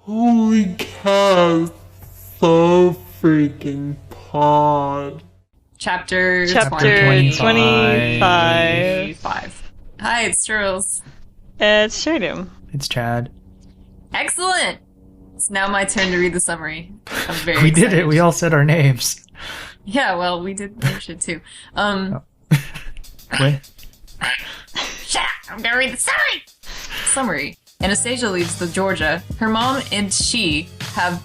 Holy cow, so freaking pod. Chapter 25. Hi, it's Chuuurls. It's Cherrydoom. It's Chad. Excellent! It's now my turn to read the summary. I'm very We excited. did it. We all said our names. Yeah, well, we did other shit too. Wait. Shut up! I'm gonna read the summary! Summary. Anastasia leaves the Georgia. Her mom and she have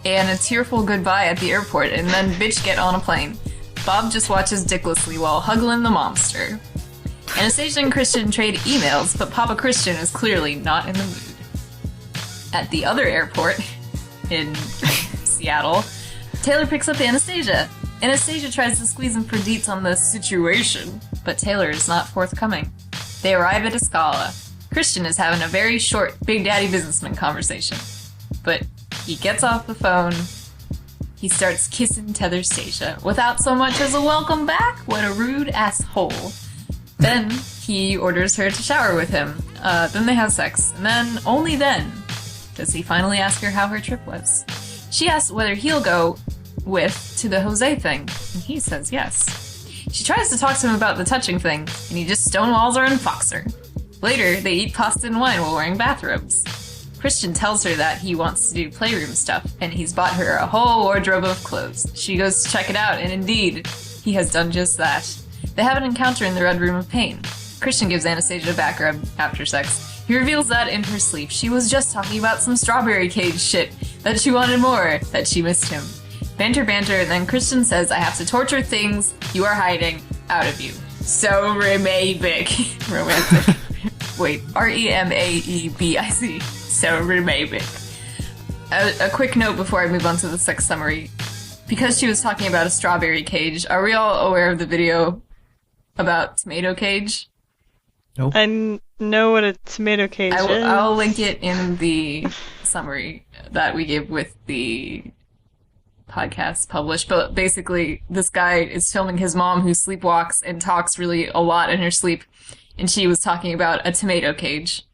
a tearful goodbye at the airport and then bitch get on a plane. Bob just watches dicklessly while huggling the momster. Anastasia and Christian trade emails, but Papa Christian is clearly not in the mood. At the other airport, in Seattle, Taylor picks up Anastasia. Anastasia tries to squeeze him for deets on the situation, but Taylor is not forthcoming. They arrive at Escala. Christian is having a very short Big Daddy businessman conversation. But he gets off the phone. He starts kissing Tetherstasia without so much as a welcome back. What a rude asshole. Then he orders her to shower with him. Then they have sex. And then, only then, does he finally ask her how her trip was. She asks whether he'll go with to the Jose thing. And he says yes. She tries to talk to him about the touching thing. And he just stonewalls her and fucks her. Later, they eat pasta and wine while wearing bathrobes. Christian tells her that he wants to do playroom stuff, and he's bought her a whole wardrobe of clothes. She goes to check it out, and indeed, he has done just that. They have an encounter in the Red Room of Pain. Christian gives Anastasia a back rub after sex. He reveals that in her sleep, she was just talking about some strawberry cage shit, that she wanted more, that she missed him. Banter, and then Christian says, I have to torture things you are hiding out of you. So romantic. Romantic. Wait, REMAEBIC. So romantic. A quick note before I move on to the sex summary. Because she was talking about a strawberry cage, are we all aware of the video about tomato cage? Nope. I know what a tomato cage is. I'll link it in the summary that we gave with the podcast published. But basically, this guy is filming his mom who sleepwalks and talks really a lot in her sleep. And she was talking about a tomato cage.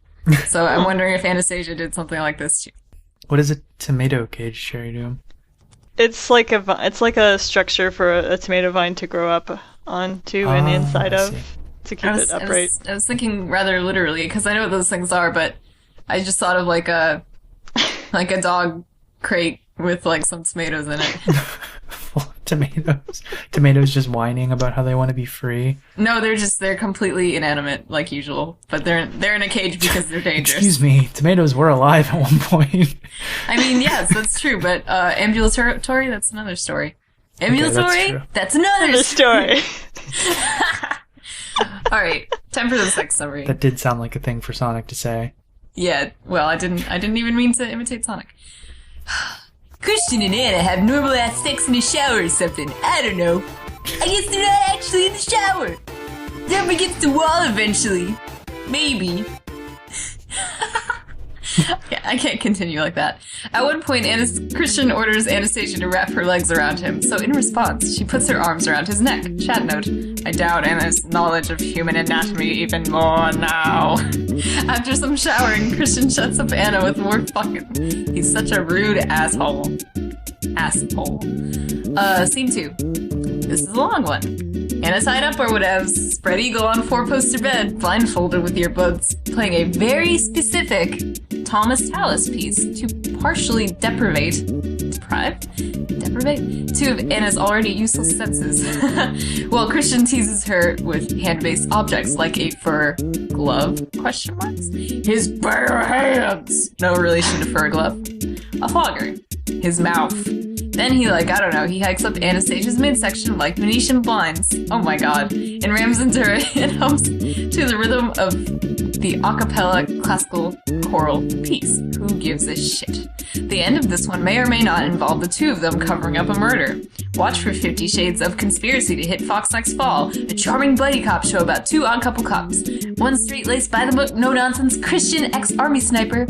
So I'm wondering if Anastasia did something like this too. What is a tomato cage, Cherrydoom? It's like a structure for a tomato vine to grow up onto and inside I of see. to keep it upright. I was thinking rather literally because I know what those things are, but I just thought of like a dog crate with like some tomatoes in it. Full of tomatoes. Tomatoes just whining about how they want to be free. No, they're completely inanimate like usual, but they're in a cage because they're dangerous. Excuse me, tomatoes were alive at one point. I mean, yes, that's true, but ambulatory, that's another story. Ambulatory, true. that's another The story. All right, time for the sex summary. That did sound like a thing for Sonic to say. Yeah, well, I didn't even mean to imitate Sonic. Christian and Anna have normal ass sex in the shower or something. I don't know. I guess they're not actually in the shower. They're up against the wall eventually. Maybe. Yeah, I can't continue like that. At one point, Christian orders Anastasia to wrap her legs around him, so in response, she puts her arms around his neck. Chat note, I doubt Anna's knowledge of human anatomy even more now. After some showering, Christian shuts up Anna with more fucking. He's such a rude asshole. Scene 2. This is a long one. Anna tied up or whatevs, spread eagle on four-poster bed, blindfolded with earbuds, playing a very specific Thomas Tallis piece to partially deprivate two of Anna's already useless senses. While Christian teases her with hand-based objects like a fur glove, question marks? His bare hands! No relation to fur glove. A flogger. His mouth. Then he he hikes up Anastasia's midsection like Venetian blinds. Oh my god. And rams into her and hums to the rhythm of the a cappella classical choral piece. Who gives a shit? The end of this one may or may not involve the two of them covering up a murder. Watch for 50 Shades of Conspiracy to hit Fox next fall. A charming buddy cop show about two odd couple cops. One straight-laced by the book, no-nonsense Christian ex-army sniper.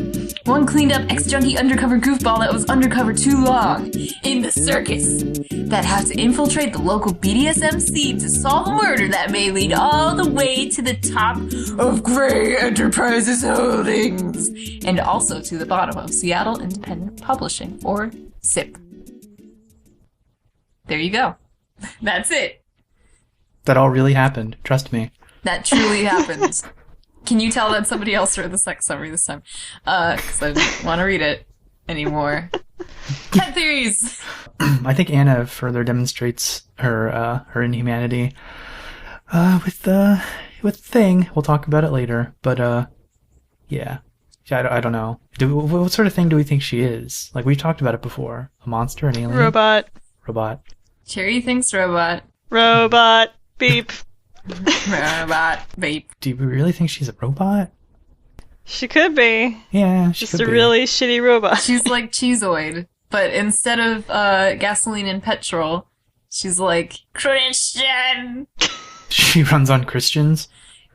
One cleaned up ex-junkie undercover goofball that was undercover too long in the circus that has to infiltrate the local BDSM scene to solve a murder that may lead all the way to the top of Gray Enterprises Holdings and also to the bottom of Seattle Independent Publishing, or SIP. There you go. That's it. That all really happened. Trust me. That truly happened. Can you tell that somebody else wrote the sex summary this time? Because I don't want to read it anymore. Cat theories! I think Anna further demonstrates her inhumanity with Thing. We'll talk about it later. But, yeah. I don't know. What sort of thing do we think she is? Like, we've talked about it before. A monster, an alien? Robot. Cherry thinks robot. Robot. Beep. Robot. Beep. Do we really think she's a robot? She could be. Yeah, she Just could a be. really shitty robot. She's like Cheezoid, but instead of gasoline and petrol, she's like Christian. She runs on Christians?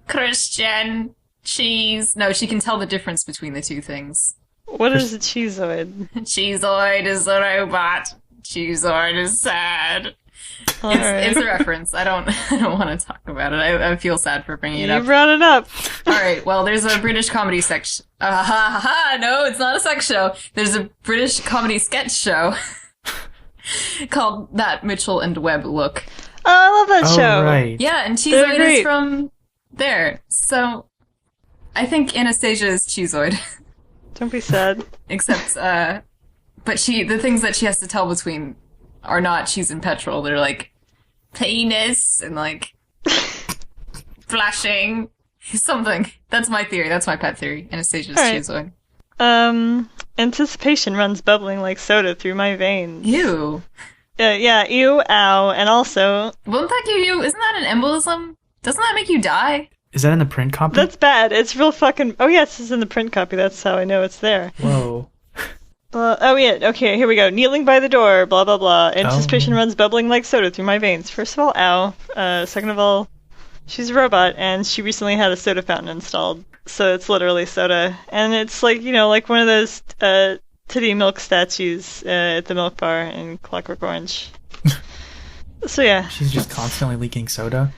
Christian. Cheese. No, she can tell the difference between the two things. What is a cheezoid? Cheezoid is a robot. Cheezoid is sad. It's a reference. I don't want to talk about it. I feel sad for bringing it up. You brought it up. All right. Well, there's a British comedy sex. No, it's not a sex show. There's a British comedy sketch show called That Mitchell and Webb Look. Oh, I love that show. Right. Yeah, and They're Cheezoid great. is from there. So I think Anastasia is Cheezoid. Don't be sad. Except, but the things that she has to tell between are not cheese and petrol. They're like penis and like flashing something. That's my theory. That's my pet theory. Anastasia's All right. Cheezoid. Anticipation runs bubbling like soda through my veins. Ew. Yeah, ew, ow, and also... Won't that give you... Isn't that an embolism? Doesn't that make you die? Is that in the print copy? That's bad. It's real fucking... Oh, yes, it's in the print copy. That's how I know it's there. Whoa. Oh, yeah. Okay, here we go. Kneeling by the door, blah, blah, blah. Anticipation runs bubbling like soda through my veins. First of all, ow. Second of all, she's a robot, and she recently had a soda fountain installed. So it's literally soda. And it's like, like one of those titty milk statues at the milk bar in Clockwork Orange. So, yeah. She's just constantly leaking soda?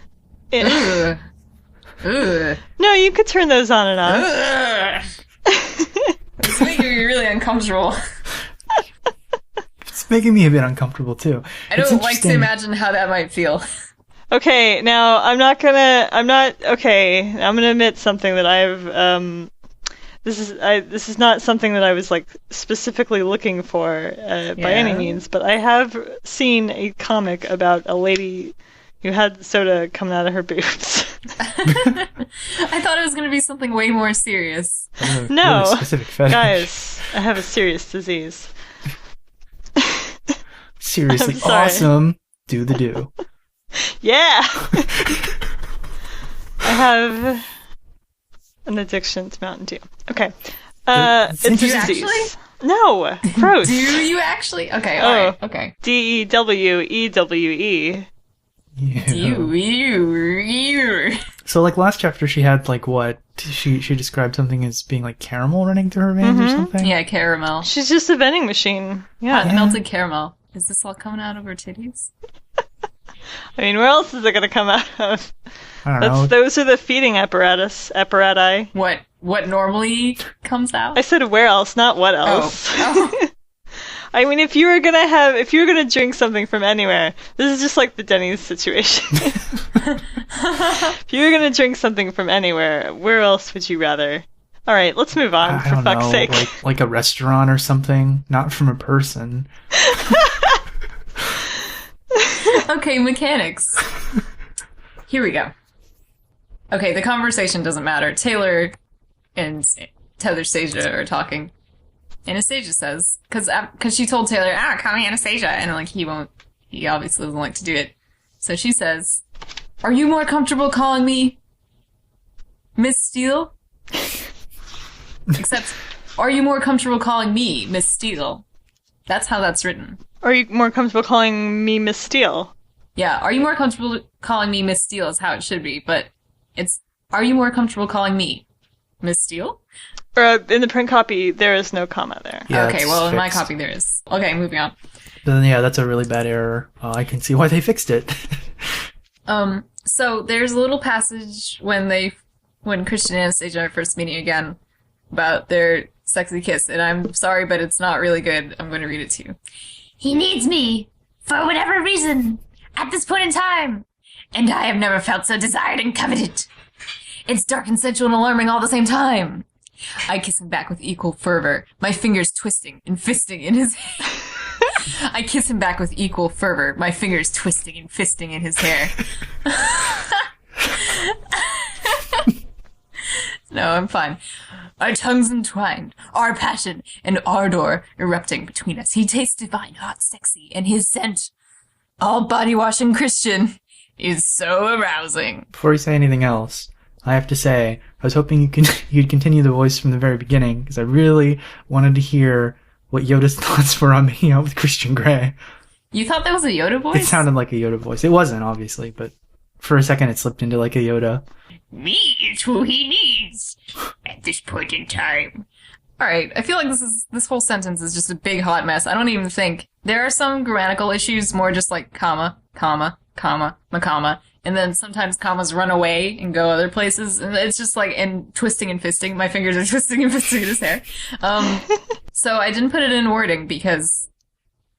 Ugh. Ugh. No, you could turn those on and off. Ugh. It's making me really uncomfortable. It's making me a bit uncomfortable, too. I don't like to imagine how that might feel. Okay, now I'm gonna admit something that I've this is not something that I was like specifically looking for by any means, but I have seen a comic about a lady who had soda coming out of her boobs. I thought it was going to be something way more serious. No, really specific fetish. guys, I have a serious disease. Seriously I'm sorry. awesome. Do the do. Yeah. I have an addiction to Mountain Dew. Okay. It's a Do you disease. actually? No. Gross. Do you actually? Okay, alright, okay. DEWEWE. Yeah. You. So, like, last chapter, she had, like, what? She described something as being, like, caramel running through her veins or something? Yeah, caramel. She's just a vending machine. Yeah. Hot melted caramel. Is this all coming out of her titties? I mean, where else is it going to come out of? I don't know. Those are the feeding apparati. What normally comes out? I said where else, not what else. Oh. I mean, if you were gonna drink something from anywhere, this is just like the Denny's situation. If you were gonna drink something from anywhere, where else would you rather? All right, let's move on. I For don't fuck's know, sake. like a restaurant or something, not from a person. Okay, mechanics. Here we go. Okay, the conversation doesn't matter. Taylor and Anastasia are talking. Anastasia says, because she told Taylor, call me Anastasia, and like he obviously doesn't like to do it. So she says, are you more comfortable calling me Miss Steele? Except, are you more comfortable calling me Miss Steele? That's how that's written. Are you more comfortable calling me Miss Steele? Yeah, are you more comfortable calling me Miss Steele is how it should be, but it's, are you more comfortable calling me Miss Steele? In the print copy, there is no comma there. Yeah, Okay, it's well, in my fixed. copy there is. Okay, moving on. Then yeah, that's a really bad error. I can see why they fixed it. So there's a little passage when Christian and Anastasia are first meeting again about their sexy kiss, and I'm sorry, but it's not really good. I'm going to read it to you. He needs me, for whatever reason, at this point in time, and I have never felt so desired and coveted. It's dark and sensual and alarming all at the same time. I kiss him back with equal fervor, my fingers twisting and fisting in his I kiss him back with equal fervor, my fingers twisting and fisting in his hair. No, I'm fine. Our tongues entwined, our passion and ardor erupting between us. He tastes divine, hot, sexy, and his scent, all body-washing Christian, is so arousing. Before you say anything else, I have to say, I was hoping you'd continue the voice from the very beginning, because I really wanted to hear what Yoda's thoughts were on making out with Christian Grey. You thought that was a Yoda voice? It sounded like a Yoda voice. It wasn't, obviously, but for a second it slipped into like a Yoda. Me is who he needs at this point in time. Alright, I feel like this whole sentence is just a big hot mess. I don't even think. There are some grammatical issues, more just like comma, comma, comma, comma, and then sometimes commas run away and go other places, and it's just like, and twisting and fisting. My fingers are twisting and fisting in his hair. So I didn't put it in wording because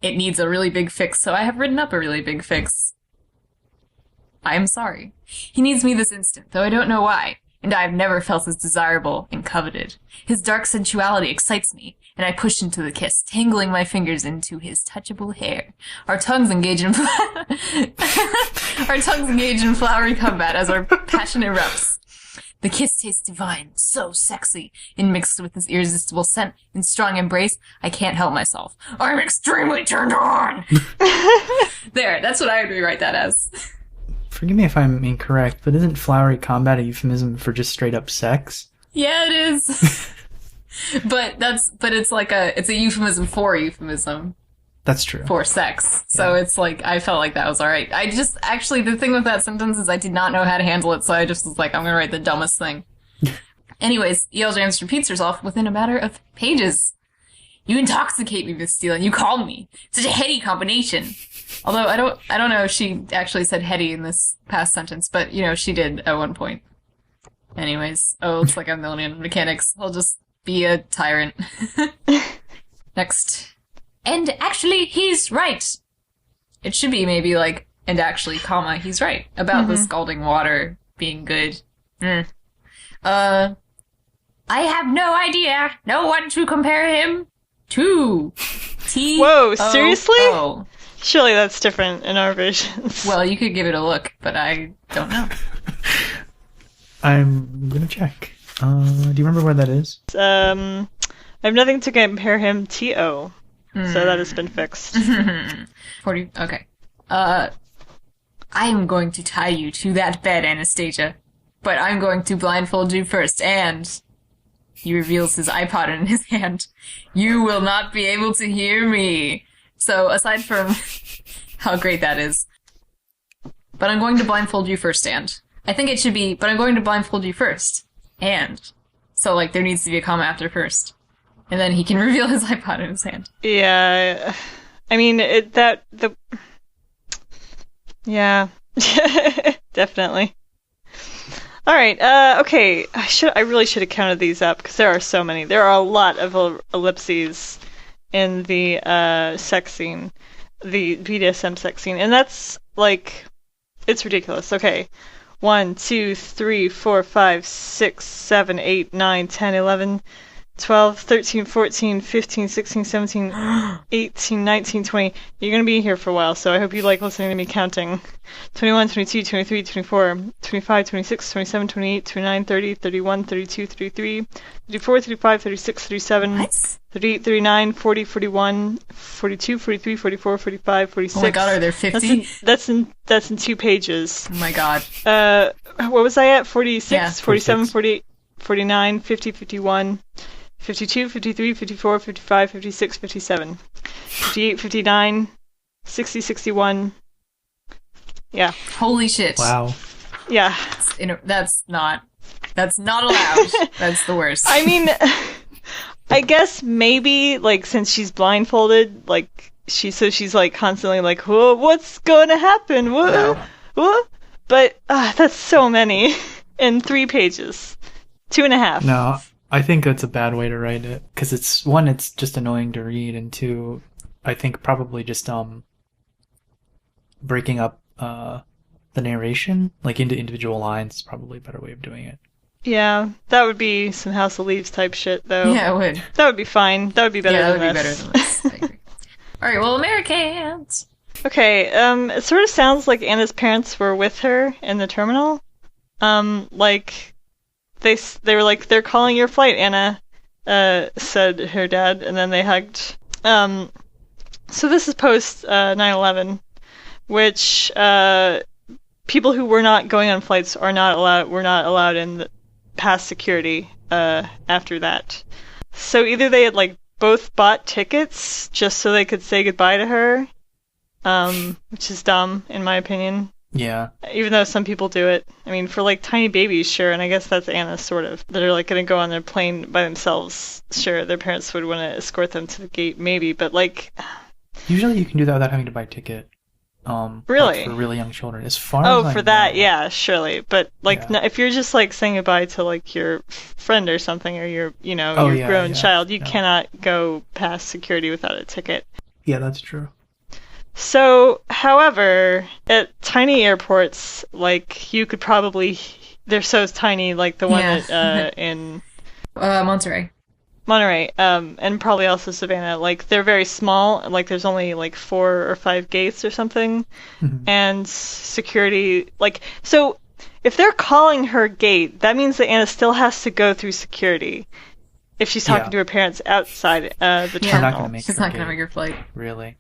it needs a really big fix, so I have written up a really big fix. I'm sorry. He needs me this instant, though I don't know why, and I have never felt as desirable and coveted. His dark sensuality excites me, and I push into the kiss, tangling my fingers into his touchable hair. Our tongues engage in flowery combat as our passion erupts. The kiss tastes divine, so sexy, and mixed with his irresistible scent and strong embrace, I can't help myself. I'm extremely turned on! There, that's what I would rewrite that as. Forgive me if I'm incorrect, but isn't flowery combat a euphemism for just straight up sex? Yeah, it is. But it's like it's a euphemism for a euphemism. That's true. For sex. So it's like, I felt like that was alright. I just, actually, the thing with that sentence is I did not know how to handle it, so I just was like, I'm gonna write the dumbest thing. Anyways, Yelljams repeats herself within a matter of pages. You intoxicate me, Miss Steele, and you call me. Such a heady combination. Although, I don't know if she actually said heady in this past sentence, but, she did at one point. Anyways, it's like a million mechanics. I'll just be a tyrant. Next. And actually, he's right. It should be maybe like, and actually, comma, he's right. About the scalding water being good. I have no idea. No one to compare him to. Whoa, seriously? Oh. Surely that's different in our versions. Well, you could give it a look, but I don't know. I'm gonna check. Do you remember where that is? I have nothing to compare him to. So that has been fixed. 40. Okay. I am going to tie you to that bed, Anastasia. But I'm going to blindfold you first, and he reveals his iPod in his hand. You will not be able to hear me. So, aside from how great that is, but I'm going to blindfold you first, and. I think it should be, but I'm going to blindfold you first, and. So, like, there needs to be a comma after first. And then he can reveal his iPod in his hand. Yeah. I mean, yeah. Definitely. Alright, okay. I really should have counted these up, because there are so many. There are a lot of ellipses in the sex scene, the BDSM sex scene, and that's, like, it's ridiculous. Okay. 1, 2, 3, 4, 5, 6, 7, 8, 9, 10, 11... 12, 13, 14, 15, 16, 17, 18, 19, 20. You're going to be here for a while, so I hope you like listening to me counting. 21, 22, 23, 24, 25, 26, 27, 28, 29, 30, 31, 32, 33, 34, 35, 36, 37, What? 38, 39, 40, 41, 42, 43, 44, 45, 46. Oh my god, are there 50? That's in 2 pages. Oh my god. What was I at? 46, Yeah. 47, 48, 49, 50, 51... 52, 53, 54, 55, 56, 57, 58, 59, 60, 61. Yeah. Holy shit. Wow. Yeah. That's not That's not allowed. That's the worst. I mean, I guess maybe, like, since she's blindfolded, like, she's, like, constantly like, whoa, what's going to happen? What? No. What? But, that's so many. In 3 pages. 2.5. No, I think that's a bad way to write it. Because it's just annoying to read, and 2, I think probably just, breaking up, the narration, like, into individual lines is probably a better way of doing it. Yeah, that would be some House of Leaves type shit, though. Yeah, it would. That would be fine. That would be better than that would this. be better than this. I agree. Alright, well, Americans! Okay, it sort of sounds like Anna's parents were with her in the terminal. Like, they were like, they're calling your flight, Anna, said her dad, and then they hugged. So this is post 9/11, which people who were not going on flights were not allowed in past security after that. So either they had like both bought tickets just so they could say goodbye to her, which is dumb in my opinion. Yeah. Even though some people do it. I mean, for like tiny babies, sure, and I guess that's Anna, sort of. That are like going to go on their plane by themselves. Sure, their parents would want to escort them to the gate, maybe, but like... Usually you can do that without having to buy a ticket. Really? For really young children. As far as I for that, know. yeah, surely. But like, Yeah. if you're just like saying goodbye to like your friend or something, or your, your grown child, you cannot go past security without a ticket. Yeah, that's true. So, however, at tiny airports, like, you could probably... They're so tiny, like the one in... Monterey. Monterey, and probably also Savannah. Like, they're very small. Like, there's only, like, 4 or 5 gates or something. Mm-hmm. And security... Like, so, if they're calling her gate, that means that Anna still has to go through security. If she's talking to her parents outside the terminal. Not gonna make She's her not going to gate. make her flight. Really?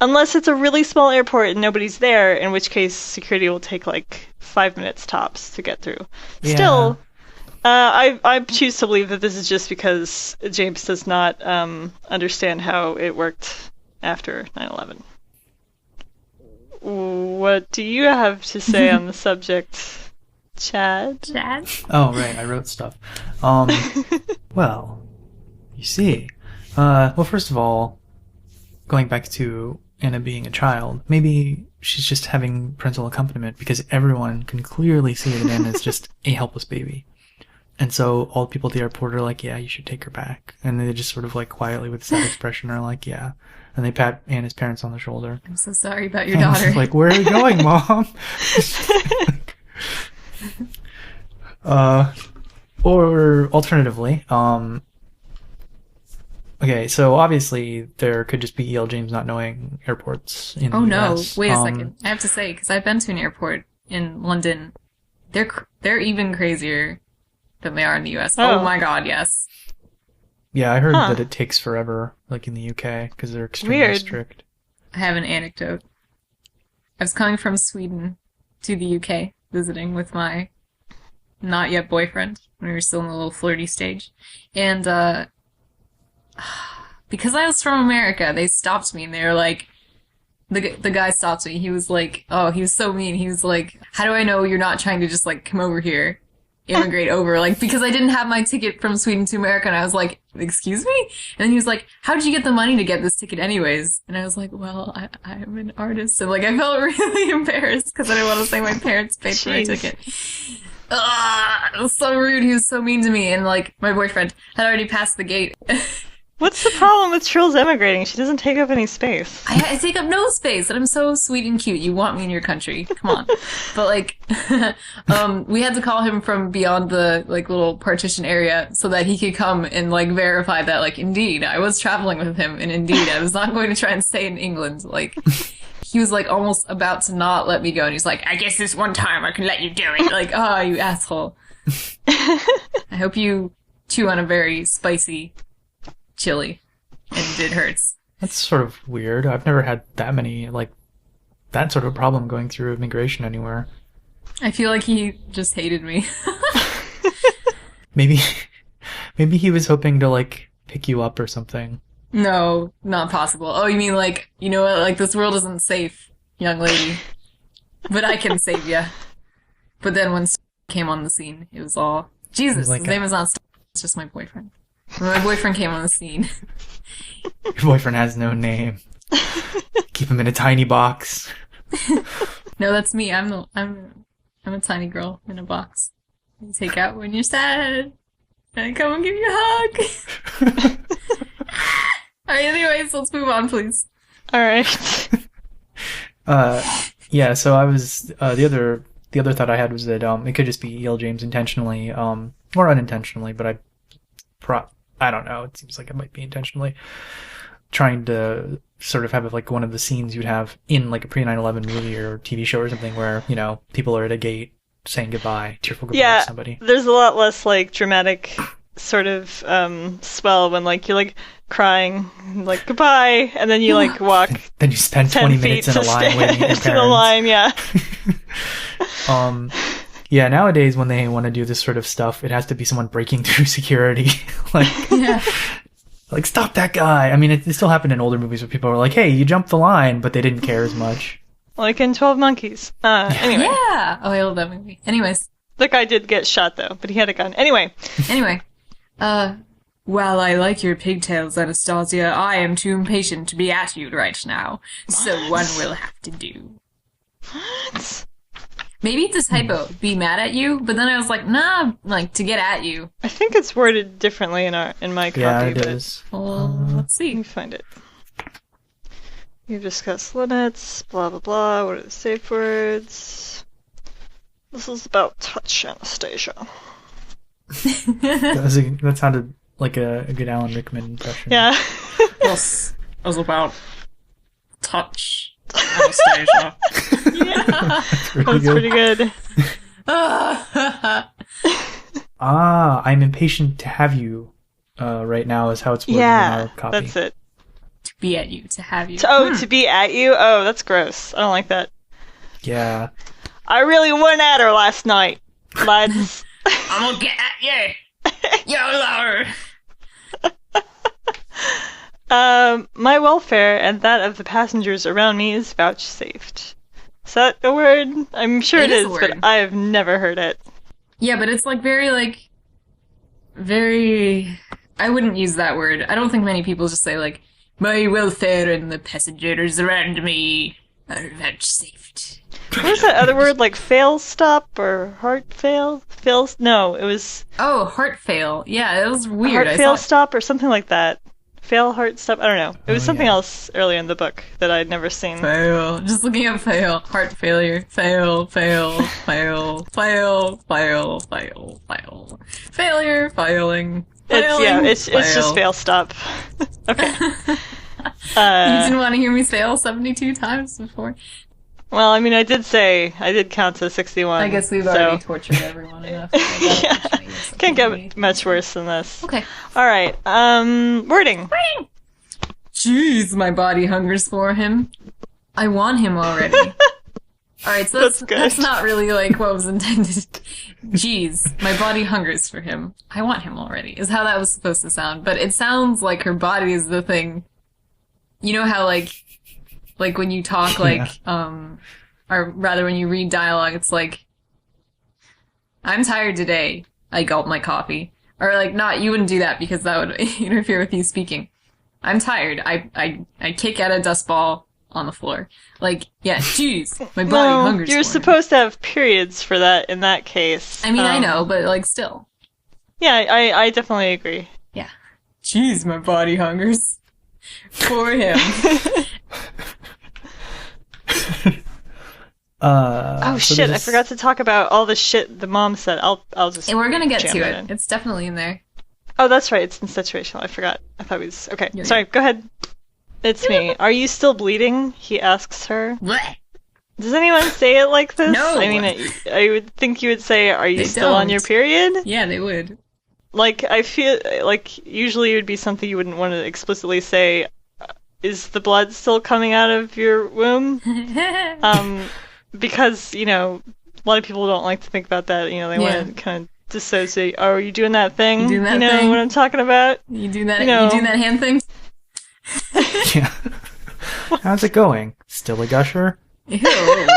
Unless it's a really small airport and nobody's there, in which case security will take like 5 minutes tops to get through. Yeah. Still, I choose to believe that this is just because James does not understand how it worked after 9/11. What do you have to say on the subject, Chad? Chad? Oh, right, I wrote stuff. Well, you see. Well, first of all, going back to Anna being a child, maybe she's just having parental accompaniment because everyone can clearly see that Anna's just a helpless baby. And so all the people at the airport are like, yeah, you should take her back. And they just sort of like quietly with a sad expression are like, yeah. And they pat Anna's parents on the shoulder. I'm so sorry about your And daughter. it's like, where are you going, Mom? Or alternatively, okay, so obviously there could just be E.L. James not knowing airports in the US. Wait a second. I have to say, because I've been to an airport in London, they're even crazier than they are in the US. Oh my god, yes. Yeah, I heard that it takes forever, like in the UK, because they're extremely strict. I have an anecdote. I was coming from Sweden to the UK, visiting with my not yet boyfriend, when we were still in the little flirty stage. And, because I was from America, they stopped me and they were like, the guy stopped me. He was like, oh, he was so mean. He was like, how do I know you're not trying to just like come over here, immigrate over? Like, because I didn't have my ticket from Sweden to America. And I was like, excuse me? And then he was like, how did you get the money to get this ticket anyways? And I was like, well, I'm an artist. And like, I felt really embarrassed because I didn't want to say my parents paid for my ticket. It was so rude. He was so mean to me. And like, my boyfriend had already passed the gate. What's the problem with Chuuurls emigrating? She doesn't take up any space. I take up no space, and I'm so sweet and cute. You want me in your country. Come on. But, like, we had to call him from beyond the, like, little partition area so that he could come and, like, verify that, like, indeed, I was traveling with him, and indeed, I was not going to try and stay in England. Like, he was, like, almost about to not let me go, and he's like, I guess this one time I can let you do it. Like, oh, you asshole. I hope you chew on a very spicy chili, and it hurts. That's sort of weird. I've never had that many, like, that sort of problem going through immigration anywhere. I feel like he just hated me. Maybe he was hoping to, like, pick you up or something. No, not possible. Oh, you mean like, you know what, like, this world isn't safe, young lady. But I can save ya. But then when came on the scene, it was all Jesus, like his name is not Stylistic. It's just my boyfriend. When my boyfriend came on the scene. Your boyfriend has no name. Keep him in a tiny box. No, that's me. I'm a tiny girl in a box. You take out when you're sad. And I come and give you a hug. Alright, anyways, let's move on, please. Alright. Yeah, so I was, the other thought I had was that, it could just be E.L. James intentionally, or unintentionally, but I don't know, it seems like it might be intentionally trying to sort of have like one of the scenes you'd have in like a pre-9/11 movie or TV show or something where, you know, people are at a gate saying goodbye, tearful goodbye to somebody. There's a lot less like dramatic sort of swell when like you're like crying like goodbye, and then you like walk. Then you spend 20 minutes in a line waiting at your parents. In a line, yeah. Yeah, nowadays when they want to do this sort of stuff, it has to be someone breaking through security. Like, stop that guy. I mean, it still happened in older movies where people were like, hey, you jumped the line, but they didn't care as much. Like in 12 Monkeys. Anyway. Yeah! Oh, I love that movie. Anyways. The guy did get shot, though, but he had a gun. Anyway. While I like your pigtails, Anastasia, I am too impatient to be at you right now. So one will have to do. What? Maybe it's a typo, be mad at you, but then I was like, nah, like, to get at you. I think it's worded differently in my copy. Yeah, it is. Well, let's see. Let me find it. You've discussed limits, blah, blah, blah. What are the safe words? This is about touch, Anastasia. That sounded like a good Alan Rickman impression. Yeah. This is about touch, Anastasia. Yeah. That's pretty good. I'm impatient to have you right now is how it's worded in our copy. That's it. To be at you, to have you. To be at you? Oh, that's gross. I don't like that. Yeah. I really went at her last night, lads. I'm gonna get at you! YOLO! My welfare and that of the passengers around me is vouchsafed. Is that a word? I'm sure it is, but I have never heard it. Yeah, but it's like very I wouldn't use that word. I don't think many people just say like, my welfare and the passengers around me are vouchsafed. What was that other word, like fail stop or heart fail? Fails? No, it was... Oh, heart fail. Yeah, it was weird. Heart fail stop or something like that. Fail heart stop? I don't know. It was something else earlier in the book that I'd never seen. Fail. Just looking up fail. Heart failure. Fail, fail, fail, fail, fail, fail, fail. Failure, failing. It's just fail stop. Okay. You didn't want to hear me fail 72 times before? Well, I mean, I did count to 61. I guess we've already tortured everyone enough. Yeah. Can't get much worse than this. Okay. Alright, wording. Jeez, my body hungers for him. I want him already. Alright, so that's not really like what was intended. Jeez, my body hungers for him. I want him already, is how that was supposed to sound. But it sounds like her body is the thing. You know how like when you talk or rather when you read dialogue, it's like, I'm tired today. I gulp my coffee. Or like, not, you wouldn't do that because that would interfere with you speaking. I'm tired. I kick at a dust ball on the floor. Like, yeah, jeez, my body hungers for You're supposed to have periods for that in that case. I mean, I know, but like still. Yeah, I definitely agree. Yeah. Jeez, my body hungers for him. Oh shit! I forgot to talk about all the shit the mom said. I'll just. And we're gonna get to it. It's definitely in there. Oh, that's right. It's in situational. I forgot. I thought it was okay. Sorry. Go ahead. It's me. Are you still bleeding? He asks her. Blech. Does anyone say it like this? No. I mean, I would think you would say, "Are you still on your period?" Yeah, they would. Like, I feel like usually it would be something you wouldn't want to explicitly say. Is the blood still coming out of your womb? Because, you know, a lot of people don't like to think about that. You know, they want to kind of dissociate. Oh, are you doing that thing? You know thing? What I'm talking about? You do that? You doing that hand thing? Yeah. How's it going? Still a gusher? Ew.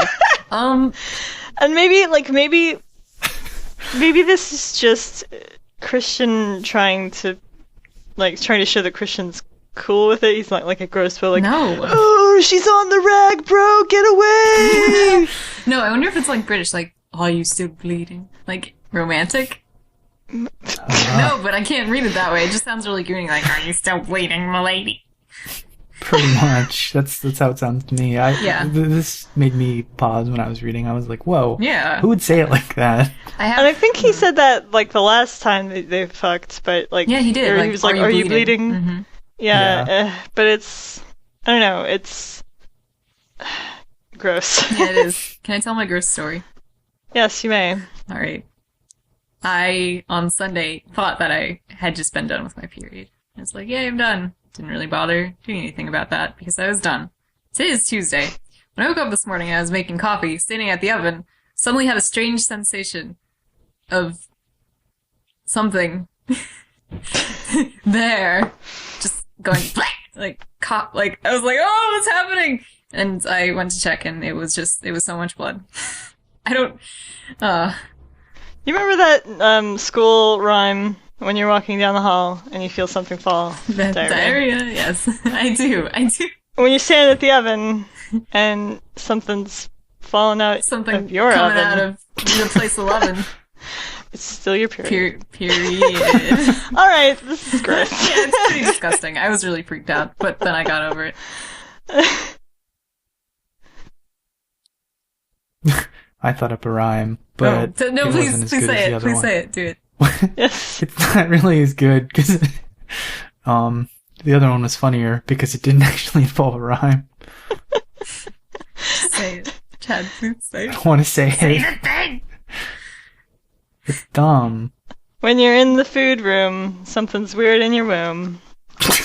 And maybe maybe this is just Christian trying to show that Christian's cool with it. He's not like a gross fool, like, No. oh, she's on the rag, bro, get away! No, I wonder if it's like British, like, are you still bleeding? Like, romantic? No, but I can't read it that way. It just sounds really goony, like, are you still bleeding, m'lady? Pretty much. That's how it sounds to me. Yeah. This made me pause when I was reading. I was like, whoa. Yeah. Who would say it like that? And I think he said that, like, the last time they fucked, but, like... Yeah, he did. Or Like, he was like, are you bleeding? Mm-hmm. Yeah, but it's... I don't know, it's... gross. Yeah, it is. Can I tell my gross story? Yes, you may. Alright. I, on Sunday, thought that I had just been done with my period. I was like, yeah, I'm done. Didn't really bother doing anything about that because I was done. Today is Tuesday. When I woke up this morning, I was making coffee, standing at the oven, suddenly had a strange sensation of something there, just going like I was like, oh, what's happening? And I went to check, and it was so much blood. I don't. You remember that school rhyme when you're walking down the hall and you feel something fall? Diarrhea? Yes, I do. When you stand at the oven and something's falling out Something of your coming oven, out of the place of oven. it's still your period. Period. All right, this is gross. Yeah, it's pretty disgusting. I was really freaked out, but then I got over it. I thought up a rhyme, but No, it please wasn't as say good as the it. other Please one. say it. Do it. Yes. It's not really as good because the other one was funnier because it didn't actually involve a rhyme. Say it. Chad, please say I it. don't want to say Say it. the thing! It's dumb. When you're in the food room, something's weird in your womb.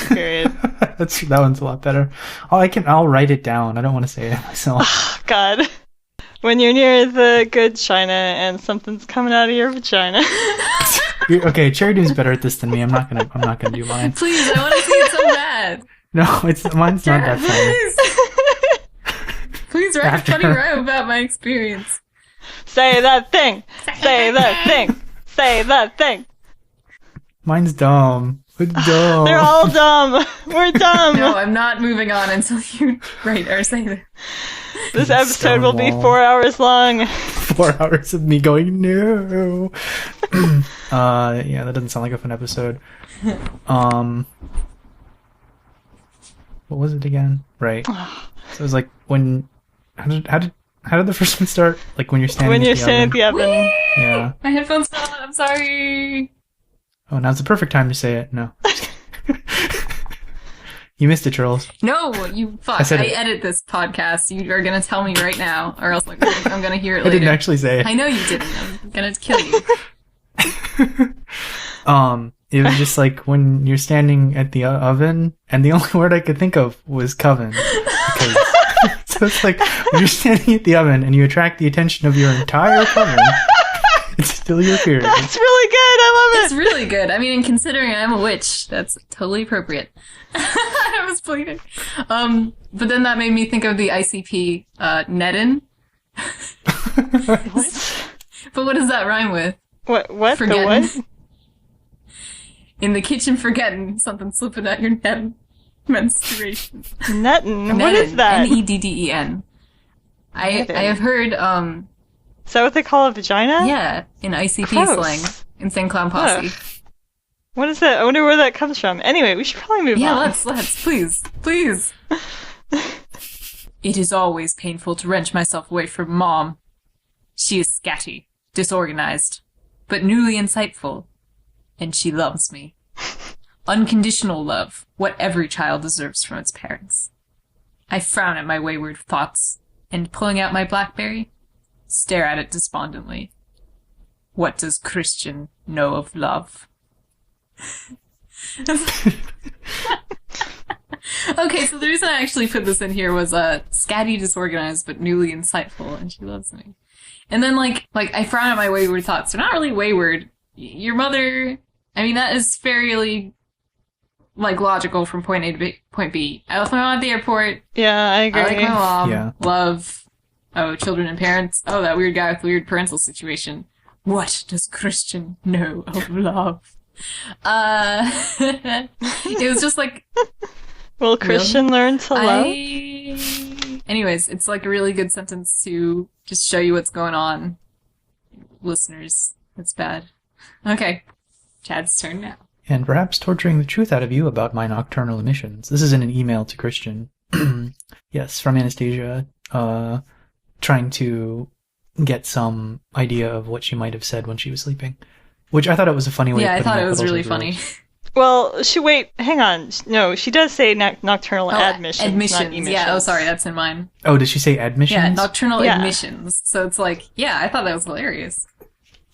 Period. That one's a lot better. I'll write it down. I don't want to say it myself. God. When you're near the good china and something's coming out of your vagina. Okay, Cherrydoom's better at this than me. I'm not gonna do mine. Please, I want to see it so bad. No, mine's not that funny. Please write a funny rhyme about my experience. Say that thing. Say that thing. Say that thing. Mine's dumb. It's dumb. They're all dumb. We're dumb. No, I'm not moving on until you write or say that. This episode will be Stonewall. 4 hours long. 4 hours of me going, no. Yeah, that doesn't sound like a fun episode. What was it again? Right. So it was like when, how did the first one start? Like when you're standing When you're at the standing at oven? the oven. Yeah. My headphones fell out. I'm sorry. Oh, now's the perfect time to say it. No. You missed it, Chuuurls. No, you fuck. said I it. edit this podcast. You are gonna tell me right now, or else like, I'm gonna hear it I later. didn't actually say it. I know you didn't. I'm gonna kill you. It was just like when you're standing at the oven, and the only word I could think of was coven. Because, so it's like when you're standing at the oven and you attract the attention of your entire coven, it's still your period. That's really good. I love It's it. really good. I mean, and considering I'm a witch, that's totally appropriate. I was bleeding. But then that made me think of the ICP, Nedden. What? But what does that rhyme with? What? The Forgetting. what? In the kitchen forgetting, something slipping out your net. Menstruation. Nettin. What is that? Nedden. I Nedden. have heard, Is that what they call a vagina? yeah, in ICP Gross. slang. Insane Clown Posse. Ugh. What is that? I wonder where that comes from. Anyway, we should probably move Yeah, on. let's, please. It is always painful to wrench myself away from Mom. She is scatty, disorganized, but newly insightful, and she loves me. Unconditional love, what every child deserves from its parents. I frown at my wayward thoughts, and pulling out my BlackBerry, stare at it despondently. What does Christian know of love? Okay, so the reason I actually put this in here was scatty, disorganized, but newly insightful, and she loves me. And then like I frown at my wayward thoughts. They're not really wayward. Your mother, I mean, that is fairly like logical from point A to point B. I left my mom at the airport. Yeah, I agree. I like my mom. Yeah. Love. Oh, children and parents. Oh, that weird guy with weird parental situation. What does Christian know of love? It was just like... Will Christian learn to love? Anyways, it's like a really good sentence to just show you what's going on. Listeners, it's bad. Okay, Chad's turn now. And perhaps torturing the truth out of you about my nocturnal emissions. This is in an email to Christian. Yes, from Anastasia, trying to get some idea of what she might have said when she was sleeping. Which I thought it was a funny way of Yeah, I putting thought it, it was but also really rude. funny. Well, hang on. No, she does say nocturnal admissions, not Admissions, emissions. yeah. Oh, sorry, that's in mine. Oh, did she say admissions? Yeah, nocturnal Yeah. admissions. So it's like, yeah, I thought that was hilarious.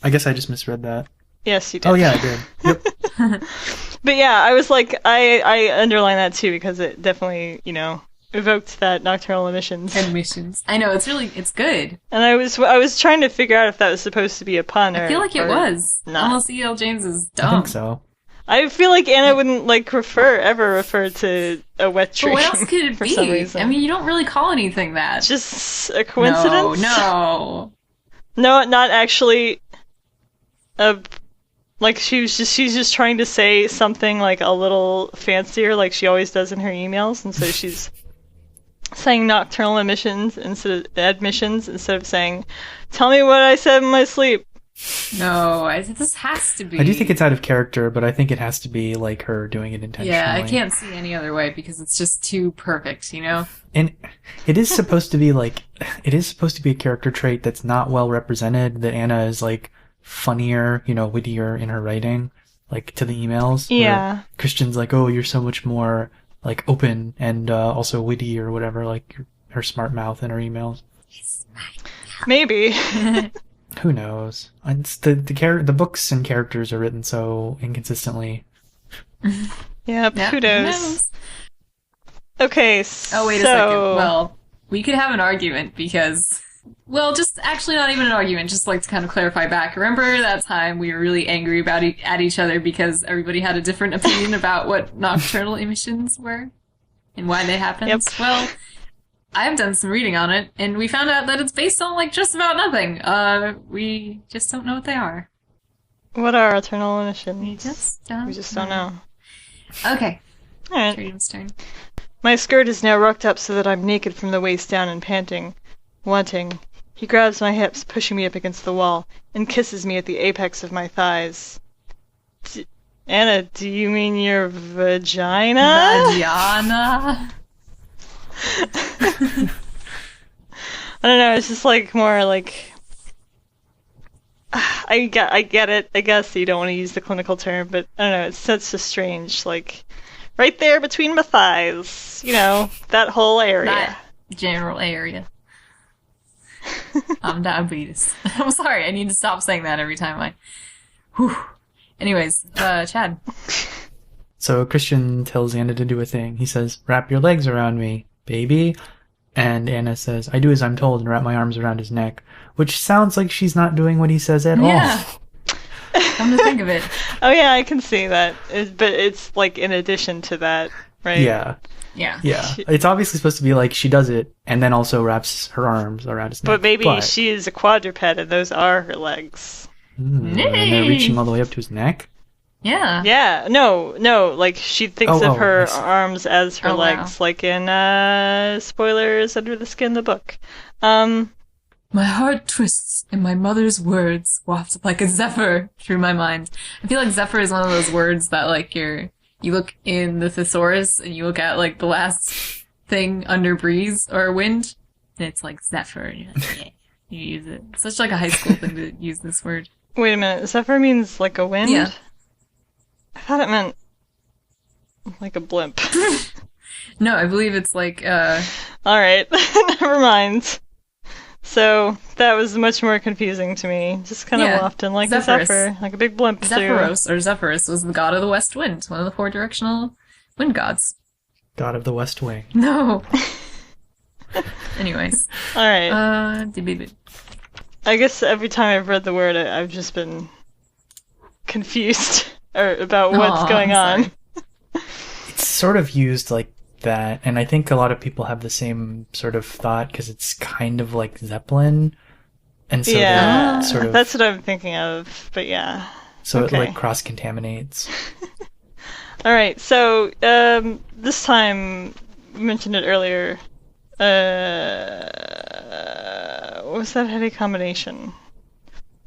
I guess I just misread that. Yes, you did. Oh, yeah, I did. Yep. But yeah, I was like, I underlined that too because it definitely, evoked that nocturnal emissions. Admissions. I know, it's good. And I was trying to figure out if that was supposed to be a pun or I feel like it was. not. Unless E.L. James is dumb. I think so. I feel like Anna wouldn't ever refer to a wet But dream. what else could it for be? some reason. I mean, you don't really call anything that. Just a coincidence? No. No, not actually. Like she's just trying to say something like a little fancier, like she always does in her emails, and so she's saying nocturnal admissions instead of saying, "Tell me what I said in my sleep." No, this has to be. I do think it's out of character, but I think it has to be like her doing it intentionally. Yeah, I can't see any other way because it's just too perfect, And it is supposed to be a character trait that's not well represented, that Anna is like funnier, wittier in her writing, like to the emails. Yeah. Where Christian's like, oh, you're so much more like open and also witty or whatever, like her smart mouth in her emails. Maybe. Who knows? It's the books and characters are written so inconsistently. Yeah, Yeah, who who knows? knows? Okay, Oh, wait a second. Well, we could have an argument because... Well, just actually not even an argument, just like to kind of clarify back. Remember that time we were really angry at each other because everybody had a different opinion about what nocturnal emissions were and why they happened? Yep. Well, I've done some reading on it, and we found out that it's based on, like, just about nothing. We just don't know what they are. What are eternal emissions? We just don't know. Okay. Alright. Cherrydoom's turn. My skirt is now rucked up so that I'm naked from the waist down and panting. Wanting. He grabs my hips, pushing me up against the wall, and kisses me at the apex of my thighs. Anna, do you mean your vagina? Vagina. I don't know, it's just like more like... I get it. I guess you don't want to use the clinical term, but I don't know, it's such a strange, like... Right there between my thighs. That whole area. That general area. I'm diabetes. I'm sorry, I need to stop saying that every time Whew. Anyways, Chad. So Christian tells Anna to do a thing. He says, wrap your legs around me, baby. And Anna says, I do as I'm told, and wrap my arms around his neck. Which sounds like she's not doing what he says at Yeah. all. Come to think of it. Oh yeah, I can see that. But it's like in addition to that, right? Yeah. Yeah. Yeah. It's obviously supposed to be like she does it and then also wraps her arms around his neck. But maybe she is a quadruped and those are her legs. And they're reaching all the way up to his neck? Yeah. Yeah, no, like she thinks of her I see. arms as her legs, like in spoilers Under the Skin, the book. My heart twists and my mother's words waft like a zephyr through my mind. I feel like zephyr is one of those words that like you look in the thesaurus and you look at like the last thing under breeze or wind, and it's like zephyr, and you're like, yeah, you use it. It's such like a high school thing to use this word. Wait a minute, zephyr means like a wind? Yeah. I thought it meant like a blimp. No, I believe it's like Alright, never mind. So, that was much more confusing to me. Just kind of wafting like Zephyrus. a zephyr, like a big blimp Zephyros, or Zephyrus, was the god of the west wind, one of the 4 directional wind gods. God of the West Wing. No. Anyways. Alright. I guess every time I've read the word, I've just been confused about what's going on. It's sort of used like that, and I think a lot of people have the same sort of thought because it's kind of like Zeppelin, And so yeah, that sort of that's what I'm thinking of. But yeah. so okay. it like cross contaminates. All right. So this time, you mentioned it earlier. What was that heady combination?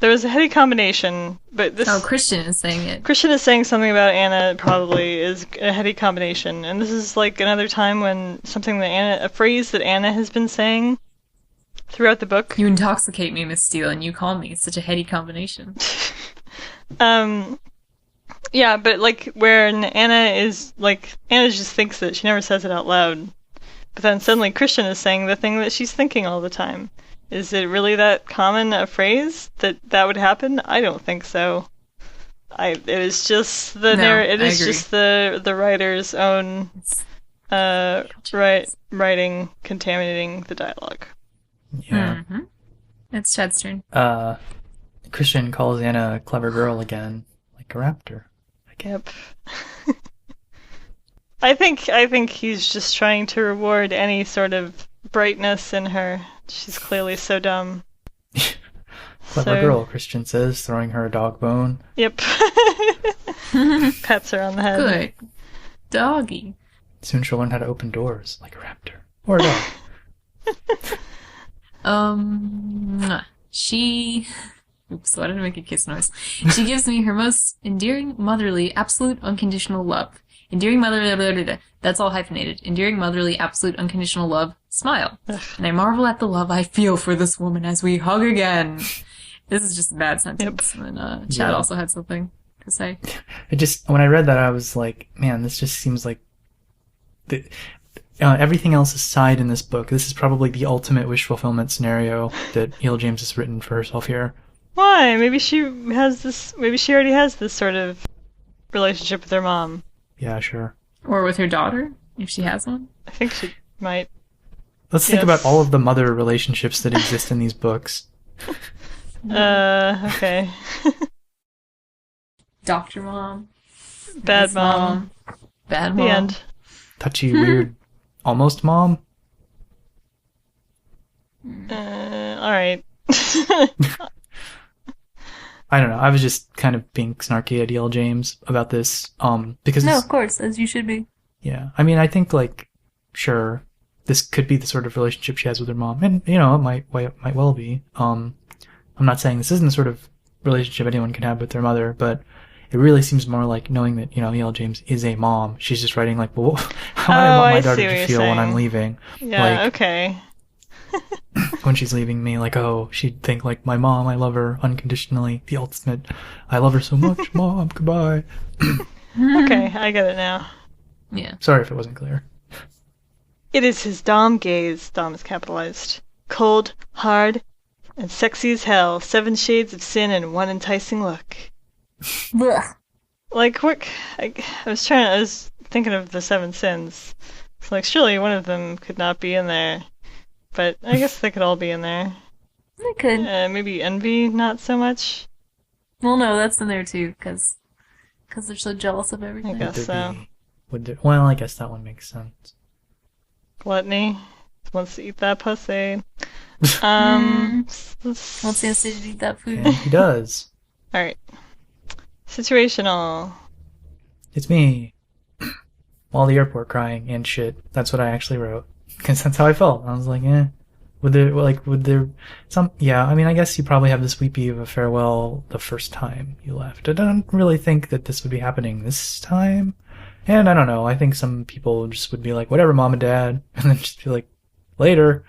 There was a heady combination, but this... Oh, Christian is saying it. Christian is saying something about Anna probably is a heady combination, and this is like another time when a phrase that Anna has been saying throughout the book. You intoxicate me, Miss Steele, and you call me. It's such a heady combination. Yeah, but like when Anna just thinks it. She never says it out loud. But then suddenly Christian is saying the thing that she's thinking all the time. Is it really that common a phrase that would happen? I don't think so. It is just just the writer's own writing contaminating the dialogue. Yeah. Mm-hmm. It's Chad's turn. Christian calls Anna a clever girl again, like a raptor. Yep. I think he's just trying to reward any sort of brightness in her. She's clearly so dumb. Clever girl, Christian says, throwing her a dog bone. Yep. Pats her on the head. Good. Doggy. Soon she'll learn how to open doors, like a raptor. Or a dog. She... Oops, why did I make a kiss noise? She gives me her most endearing, motherly, absolute, unconditional love. Endearing motherly... That's all hyphenated. Endearing, motherly, absolute, unconditional love. Smile. Ugh. And I marvel at the love I feel for this woman as we hug again. This is just a bad sentence. Yep. And Chad also had something to say. When I read that, I was like, man, this just seems like... everything else aside in this book, this is probably the ultimate wish fulfillment scenario that E.L. James has written for herself here. Why? Maybe she already has this sort of relationship with her mom. Yeah, sure. Or with her daughter, if she has one. I think she might. Let's think about all of the mother relationships that exist in these books. Okay. Doctor mom. Bad mom. Bad mom. The end. Touchy, weird, almost mom. Alright. I don't know. I was just kind of being snarky at E.L. James about this, because... No, of course, as you should be. Yeah. I mean, I think, like, sure, this could be the sort of relationship she has with her mom. And, you know, it might well be. I'm not saying this isn't the sort of relationship anyone can have with their mother, but it really seems more like knowing that, you know, E.L. James is a mom. She's just writing, like, well, how would I want my daughter to feel when I'm leaving? Yeah, like, okay. When she's leaving me, like, oh, she'd think, like, my mom, I love her unconditionally. The ultimate, I love her so much, mom, goodbye. Okay, I get it now. Yeah. Sorry if it wasn't clear. It is his Dom gaze, Dom is capitalized. Cold, hard, and sexy as hell. 7 shades of sin in one enticing look. Like, what? I was thinking of the 7 sins. It's like, surely one of them could not be in there. But I guess they could all be in there. They could. Maybe envy, not so much. Well, no, that's in there too, because they're so jealous of everything. I guess so. Well, I guess that one makes sense. Gluttony. Wants to eat that pussy. Wants to eat that food. And he does. Alright. Situational. It's me. While the airport crying and shit. That's what I actually wrote. Because that's how I felt. I was like, would there some, yeah, I mean, I guess you probably have this weepy of a farewell the first time you left. I don't really think that this would be happening this time. And I don't know, I think some people just would be like, whatever, mom and dad, and then just be like, later.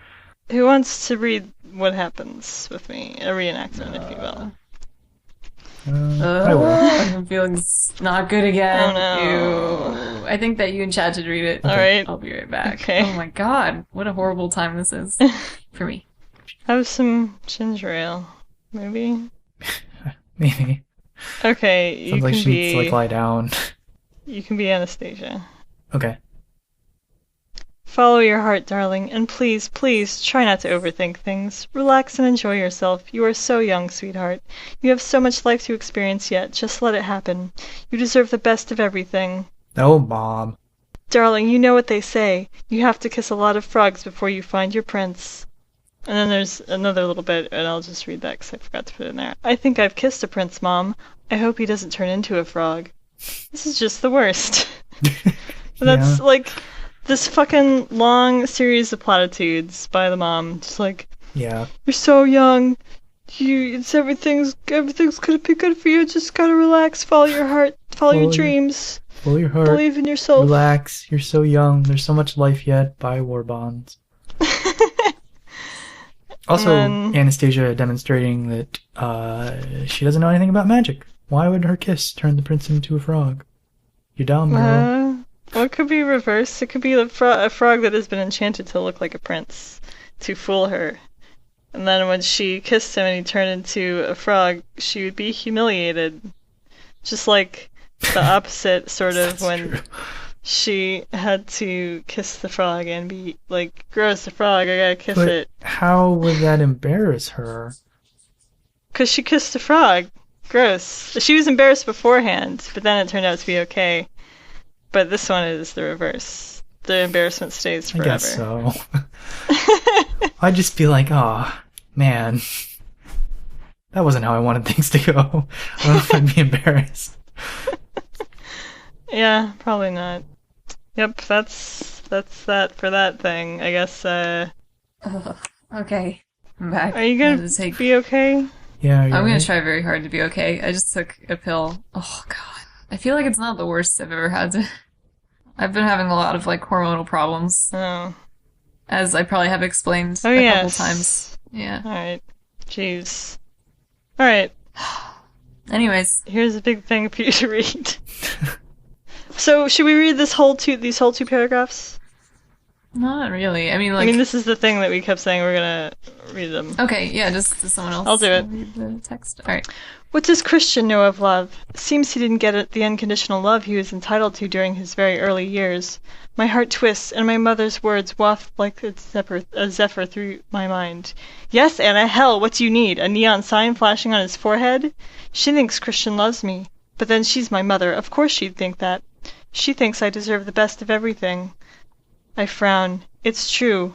Who wants to read what happens with me? A reenactment, if you will. I will. I'm feeling not good again. Oh no. Ew. I think that you and Chad should read it. Okay. Alright. I'll be right back. Okay. Oh my god, what a horrible time this is for me. Have some ginger ale, maybe? Maybe. Okay, Sounds like she needs to, like, lie down. You can be Anastasia. Okay. Follow your heart, darling, and please, please, try not to overthink things. Relax and enjoy yourself. You are so young, sweetheart. You have so much life to experience yet. Just let it happen. You deserve the best of everything. Oh, Mom. Darling, you know what they say. You have to kiss a lot of frogs before you find your prince. And then there's another little bit, and I'll just read that because I forgot to put it in there. I think I've kissed a prince, Mom. I hope he doesn't turn into a frog. This is just the worst. And that's like this fucking long series of platitudes by the mom. Just like, Yeah. you're so young. Everything's gonna be good for you. Just gotta relax, follow your heart, follow your dreams. Follow your heart. Believe in yourself. Relax. You're so young. There's so much life yet. Buy war bonds. Also, Anastasia demonstrating that she doesn't know anything about magic. Why would her kiss turn the prince into a frog? You're dumb, girl. Well, it could be reversed. It could be a frog that has been enchanted to look like a prince to fool her. And then when she kissed him and he turned into a frog, she would be humiliated. Just like the opposite, sort of, when True. she had to kiss the frog and be like, gross, the frog, I gotta kiss But it. how would that embarrass her? Because she kissed the frog. Gross. She was embarrassed beforehand, but then it turned out to be okay. But this one is the reverse. The embarrassment stays forever. I guess so. I'd just be like, oh, man. That wasn't how I wanted things to go. I don't know if I'd be embarrassed. Yeah, probably not. Yep, that's that for that thing. I guess, Okay, I'm back. are you gonna be okay? Yeah, I'm gonna right. try very hard to be okay. I just took a pill. Oh god. I feel like it's not the worst I've ever had to... I've been having a lot of, like, hormonal problems, Oh. as I probably have explained Oh, a yes. couple times. Yeah. Alright. Jeez. Alright, Anyways, here's a big thing for you to read. So, should we read these whole two paragraphs? not really. I mean, like... I mean, this is the thing that we kept saying we're gonna read them. Okay, yeah, just someone else. I'll do it. Read the text. Alright. What does Christian know of love? Seems he didn't get the unconditional love he was entitled to during his very early years. My heart twists, and my mother's words waft like a zephyr through my mind. Yes, Anna, hell, what do you need? A neon sign flashing on his forehead? She thinks Christian loves me. But then she's my mother. Of course she'd think that. She thinks I deserve the best of everything. I frown. It's true.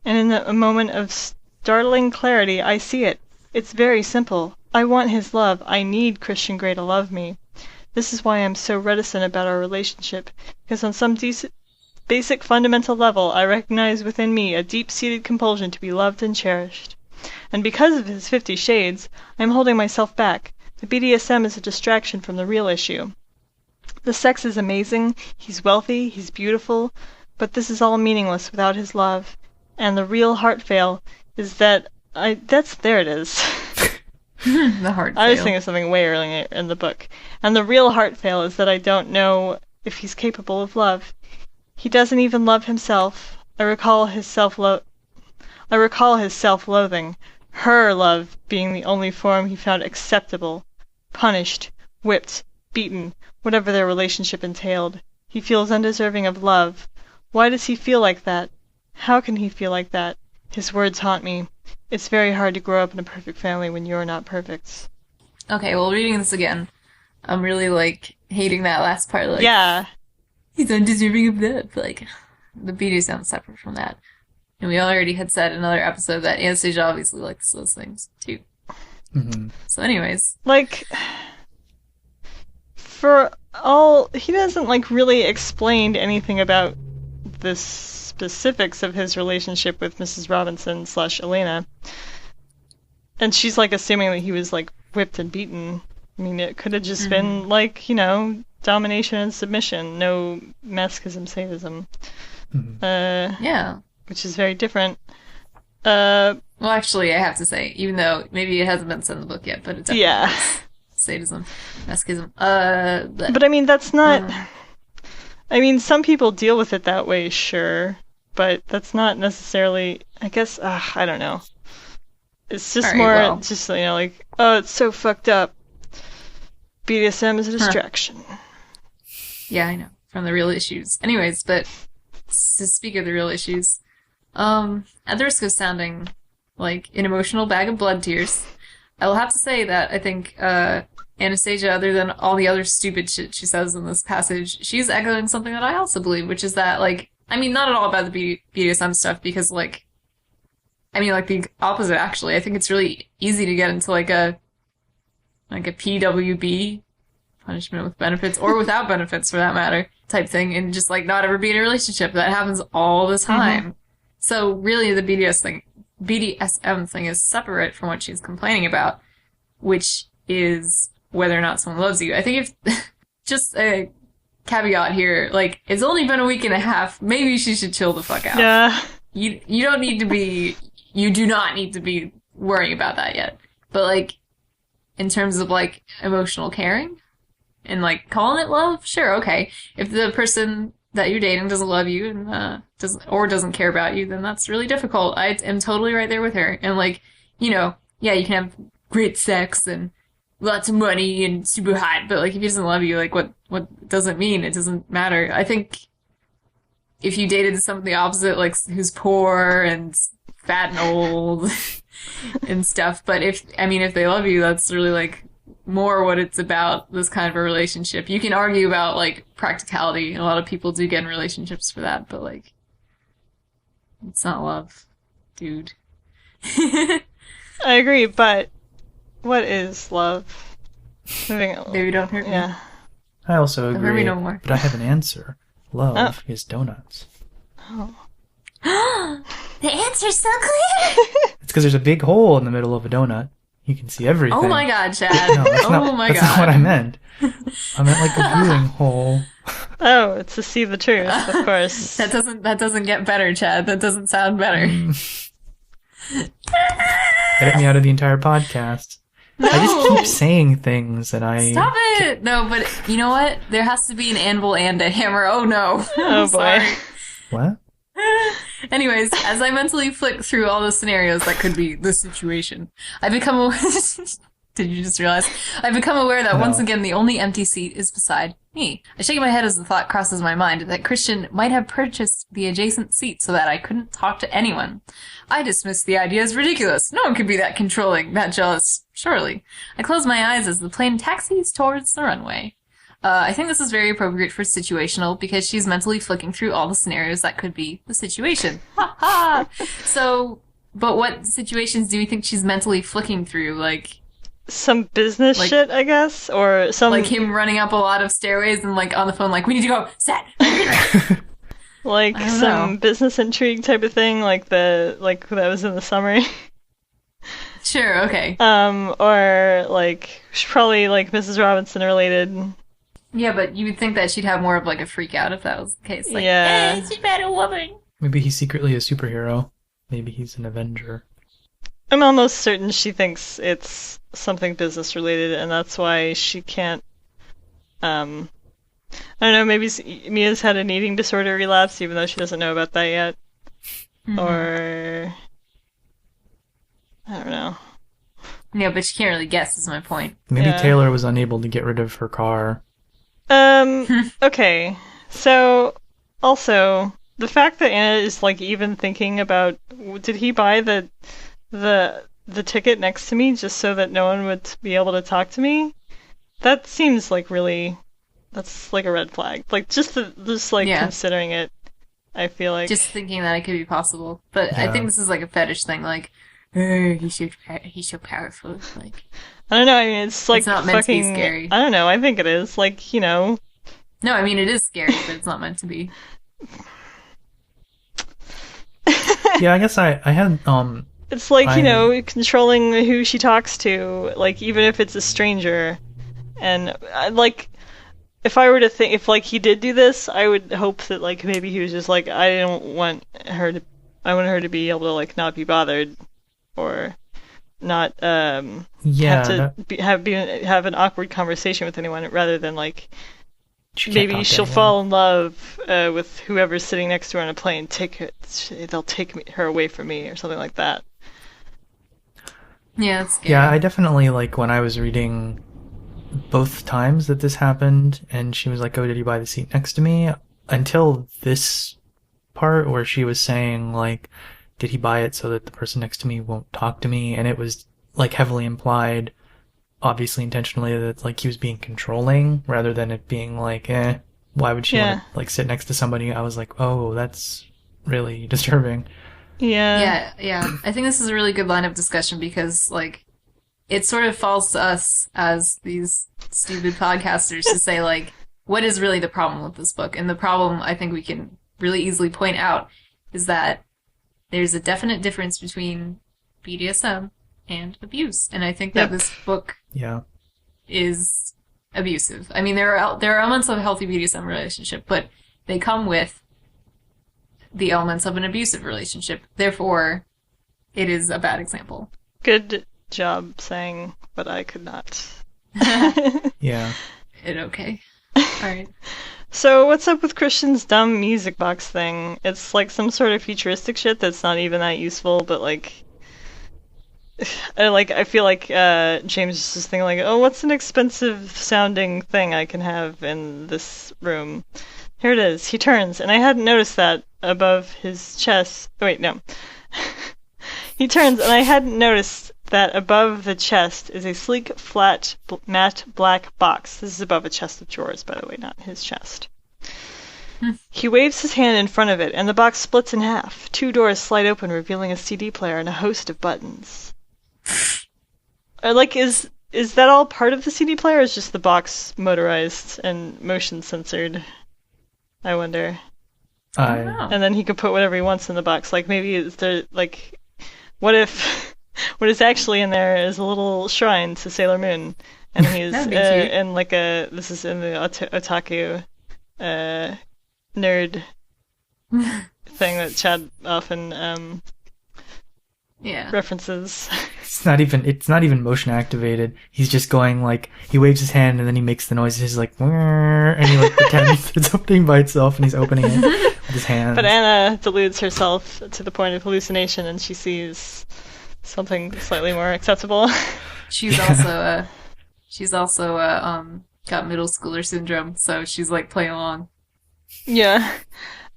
And in a moment of startling clarity, I see it. It's very simple. I want his love. I need Christian Grey to love me. This is why I'm so reticent about our relationship, because on some basic fundamental level I recognize within me a deep-seated compulsion to be loved and cherished. And because of his 50 Shades, I'm holding myself back. The BDSM is a distraction from the real issue. The sex is amazing, he's wealthy, he's beautiful, but this is all meaningless without his love. And the real heart fail is that there it is. The heart I was fail. thinking of something way earlier in the book. And the real heart fail is that I don't know if he's capable of love. He doesn't even love himself. I recall his self-loathing. Her love being the only form he found acceptable. Punished, whipped, beaten, whatever their relationship entailed. He feels undeserving of love. Why does he feel like that? How can he feel like that? His words haunt me. It's very hard to grow up in a perfect family when you're not perfect. Okay, well, reading this again, I'm really, like, hating that last part. Like, Yeah. he's undeserving of love. Like, the BDSM separate from that. And we already had said in another episode that Anastasia obviously likes those things, too. Mm-hmm. So anyways. Like, he doesn't, like, really explain anything about the specifics of his relationship with Mrs. Robinson / Elena. And she's, like, assuming that he was, like, whipped and beaten. I mean, it could have just been, like, domination and submission. No masochism, sadism. Mm-hmm. Yeah. Which is very different. Well, actually, I have to say, even though maybe it hasn't been said in the book yet, but it definitely Yeah. is sadism, masochism. But I mean, that's not... I mean, some people deal with it that way, sure. But that's not necessarily... I guess... I don't know. It's just just, like, oh, it's so fucked up. BDSM is a distraction. Yeah, I know. From the real issues. Anyways, but to speak of the real issues, at the risk of sounding like an emotional bag of blood tears, I will have to say that I think Anastasia, other than all the other stupid shit she says in this passage, she's echoing something that I also believe, which is that, like, I mean, not at all about the BDSM stuff, because, like, I mean, like the opposite, actually. I think it's really easy to get into like a PWB, punishment with benefits, or without benefits for that matter, type thing, and just like not ever be in a relationship. That happens all the time. Mm-hmm. So really the BDSM thing is separate from what she's complaining about, which is whether or not someone loves you. I think if, just a caveat here, like, it's only been a week and a half, maybe she should chill the fuck out. Yeah. You do not need to be worrying about that yet. But like, in terms of like emotional caring and like calling it love, sure, okay. If the person that you're dating doesn't love you and doesn't care about you, then that's really difficult. I am totally right there with her. And like, you know, yeah, you can have great sex and lots of money and super hot, but like if he doesn't love you, like what does it mean? It doesn't matter. I think if you dated something the opposite, like who's poor and fat and old and stuff, but if they love you, that's really like more what it's about, this kind of a relationship. You can argue about like practicality. A lot of people do get in relationships for that, but like, it's not love, dude. I agree, but what is love? Baby, don't hurt me. Yeah. I also agree, don't hurt me no more. but I have an answer. Love is donuts. Oh. The answer's so clear! It's because there's a big hole in the middle of a donut. You can see everything. Oh my god, Chad. No, that's God. not what I meant. I meant like a viewing hole. Oh, it's to see the truth, of course. That doesn't get better, Chad. That doesn't sound better. Edit me out of the entire podcast. No. I just keep saying things that I... Stop it! No, but you know what? There has to be an anvil and a hammer. Oh no. Oh boy. What? Anyways, as I mentally flick through all the scenarios that could be the situation, I become aware... Did you just realize? I've become aware that once again the only empty seat is beside me. I shake my head as the thought crosses my mind that Christian might have purchased the adjacent seat so that I couldn't talk to anyone. I dismiss the idea as ridiculous. No one could be that controlling, that jealous, surely. I close my eyes as the plane taxis towards the runway. I think this is very appropriate for situational because she's mentally flicking through all the scenarios that could be the situation. Ha ha! So, but what situations do you think she's mentally flicking through? Like... some business shit, I guess, or some... like him running up a lot of stairways and like on the phone like, we need to go, set! like some business intrigue type of thing, like that was in the summary. Sure, okay. Or like, probably like Mrs. Robinson related. Yeah, but you would think that she'd have more of like a freak out if that was the case. Like, yeah. Hey, she's bad a woman! Maybe he's secretly a superhero. Maybe he's an Avenger. I'm almost certain she thinks it's something business related, and that's why she can't. I don't know. Maybe Mia's had an eating disorder relapse, even though she doesn't know about that yet. Mm-hmm. Or I don't know. Yeah, but she can't really guess. Is my point. Maybe Taylor was unable to get rid of her car. Okay. So, also the fact that Anna is like even thinking about, did he buy the ticket next to me just so that no one would be able to talk to me? That seems like really, that's like a red flag. Like just considering it, I feel like just thinking that it could be possible. But I think this is like a fetish thing. Like, oh, he's so powerful. Like, I don't know. I mean, it's like it's not meant to be scary. I don't know. I think it is. Like, you know. No, I mean it is scary, but it's not meant to be. Yeah, I guess I had It's like, you know, controlling who she talks to, like, even if it's a stranger. And, like, if I were to think, if, like, he did do this, I would hope that, like, maybe he was just like, I want her to be able to, like, not be bothered. Or not, have an awkward conversation with anyone, rather than, like, maybe she'll fall in love with whoever's sitting next to her on a plane. They'll take her away from me, or something like that. Yeah, that's scary. Yeah, I definitely, like, when I was reading both times that this happened, and she was like, oh, did you buy the seat next to me? Until this part where she was saying, like, did he buy it so that the person next to me won't talk to me? And it was, like, heavily implied, obviously intentionally, that, like, he was being controlling, rather than it being like, why would she want to, like, sit next to somebody? I was like, oh, that's really disturbing. Yeah. I think this is a really good line of discussion because, like, it sort of falls to us as these stupid podcasters to say, like, what is really the problem with this book? And the problem I think we can really easily point out is that there's a definite difference between BDSM and abuse. And I think that this book is abusive. I mean, there are elements of a healthy BDSM relationship, but they come with the elements of an abusive relationship. Therefore, it is a bad example. Good job saying what I could not. Yeah. Okay. All right. So what's up with Christian's dumb music box thing? It's like some sort of futuristic shit that's not even that useful, but like I feel like James is just thinking like, oh, what's an expensive sounding thing I can have in this room? Here it is. He turns, and I hadn't noticed that above his chest. Oh, wait, no. He turns, and I hadn't noticed that above the chest is a sleek, flat, matte black box. This is above a chest of drawers, by the way, not his chest. He waves his hand in front of it, and the box splits in half. 2 doors slide open, revealing a CD player and a host of buttons. Like, is that all part of the CD player, or is just the box motorized and motion censored? I wonder. I don't know. And then he could put whatever he wants in the box. Like, maybe is there, like, what if what is actually in there is a little shrine to Sailor Moon, and he's in like this is in the otaku nerd thing that Chad often references. It's not even motion activated. He's just going like, he waves his hand and then he makes the noises like, and he like pretends it's opening by itself and he's opening it with his hands. But Anna deludes herself to the point of hallucination and she sees something slightly more acceptable. She's also got middle schooler syndrome, so she's like playing along. Yeah.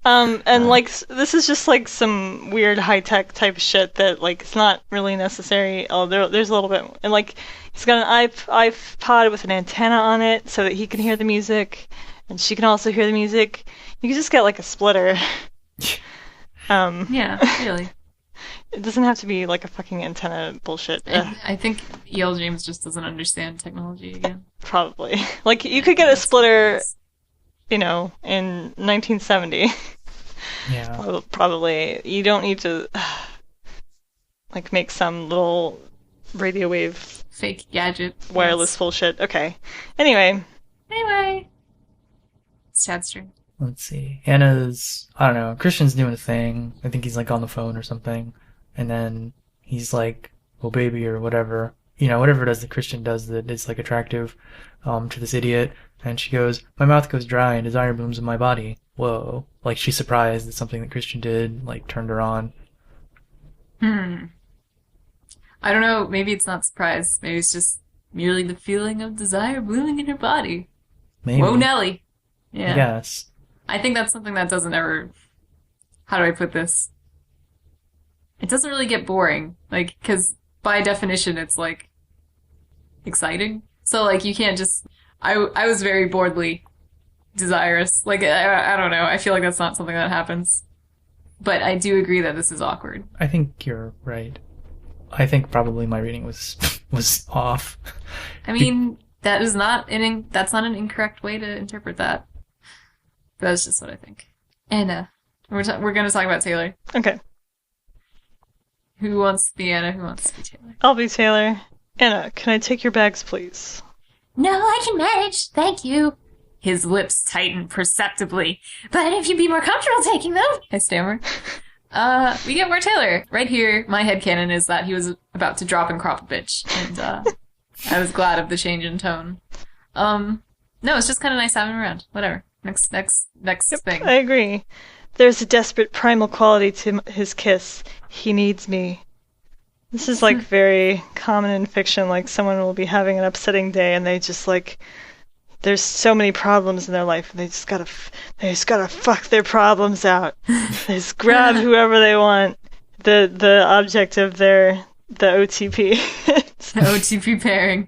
And like, this is just like some weird high-tech type shit that like it's not really necessary. Oh, there's a little bit, and like he's got an iPod with an antenna on it so that he can hear the music, and she can also hear the music. You can just get like a splitter. Yeah, really. It doesn't have to be like a fucking antenna bullshit. I think E.L. James just doesn't understand technology again. Probably. Like, you could get a splitter, you know, in 1970. Yeah. Probably. You don't need to, like, make some little radio wave fake gadget. Wireless bullshit. Okay. Anyway. It's Chad's turn. Let's see. Anna's, I don't know, Christian's doing a thing. I think he's like on the phone or something. And then he's like, well, baby, or whatever. You know, whatever it is that Christian does that is like attractive to this idiot. And she goes, my mouth goes dry and desire blooms in my body. Whoa. Like, she's surprised that something that Christian did, like, turned her on. I don't know. Maybe it's not surprise. Maybe it's just merely the feeling of desire blooming in her body. Maybe. Whoa, Nelly. Yeah. Yes. I think that's something that doesn't ever... How do I put this? It doesn't really get boring. Like, because by definition, it's, like, exciting. So, like, you can't just... I was very boredly desirous. Like, I don't know. I feel like that's not something that happens. But I do agree that this is awkward. I think you're right. I think probably my reading was off. I mean, that's not an incorrect way to interpret that. But that's just what I think. Anna. We're going to talk about Taylor. Okay. Who wants to be Anna? Who wants to be Taylor? I'll be Taylor. Anna, can I take your bags, please? No, I can manage. Thank you. His lips tighten perceptibly. But if you'd be more comfortable taking them, I stammer. We get more Taylor. Right here, my headcanon is that he was about to drop and crop a bitch. And, I was glad of the change in tone. No, it's just kind of nice having him around. Whatever. Next thing. I agree. There's a desperate primal quality to his kiss. He needs me. This is, like, very common in fiction. Like, someone will be having an upsetting day, and they just, like... There's so many problems in their life, and they just gotta fuck their problems out. They just grab whoever they want. The object of the OTP. The OTP pairing.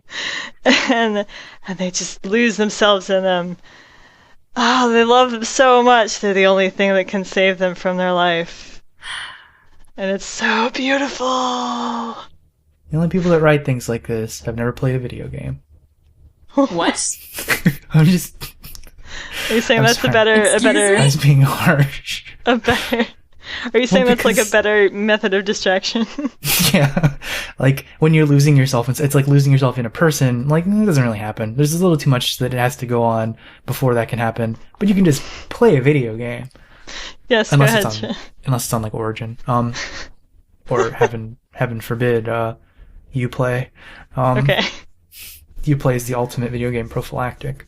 And they just lose themselves in them. Oh, they love them so much. They're the only thing that can save them from their life. And it's so beautiful. The only people that write things like this have never played a video game. What? I'm just. Are you saying I'm that's sorry. a better, I was being harsh. a better? Are you saying that's like a better method of distraction? Yeah, like when you're losing yourself, it's like losing yourself in a person. Like it doesn't really happen. There's a little too much that it has to go on before that can happen. But you can just play a video game. Yes, unless go ahead. Unless it's on like Origin, or heaven forbid, Uplay. Okay. Uplay is the ultimate video game prophylactic.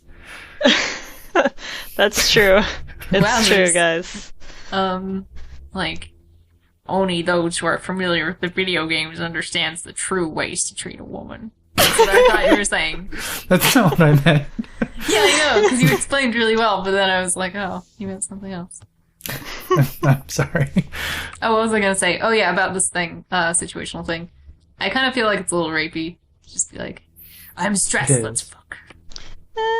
That's true. It's Wowzers. true, guys. Like, only those who are familiar with the video games understands the true ways to treat a woman. That's what I thought you were saying. That's not what I meant. Yeah, I know, because you explained really well, but then I was like, oh, you meant something else. I'm sorry. Oh, what was I gonna say? Oh yeah, about this thing, situational thing. I kind of feel like it's a little rapey. Just be like, I'm stressed, It let's is. fuck.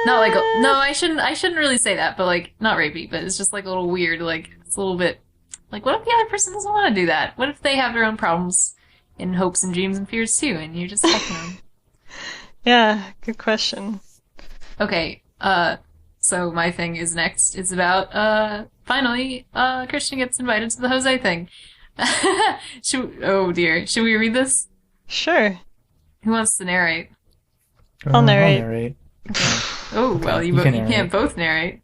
Not like, no, I shouldn't really say that, but like, not rapey, but it's just like a little weird, like, it's a little bit, like, what if the other person doesn't want to do that? What if they have their own problems and hopes and dreams and fears too, and you're just fucking them? Yeah, good question. Okay, so my thing is next. It's about, finally, Christian gets invited to the Jose thing. Oh dear. Should we read this? Sure. Who wants to narrate? I'll narrate. Oh, well, you can can't both narrate.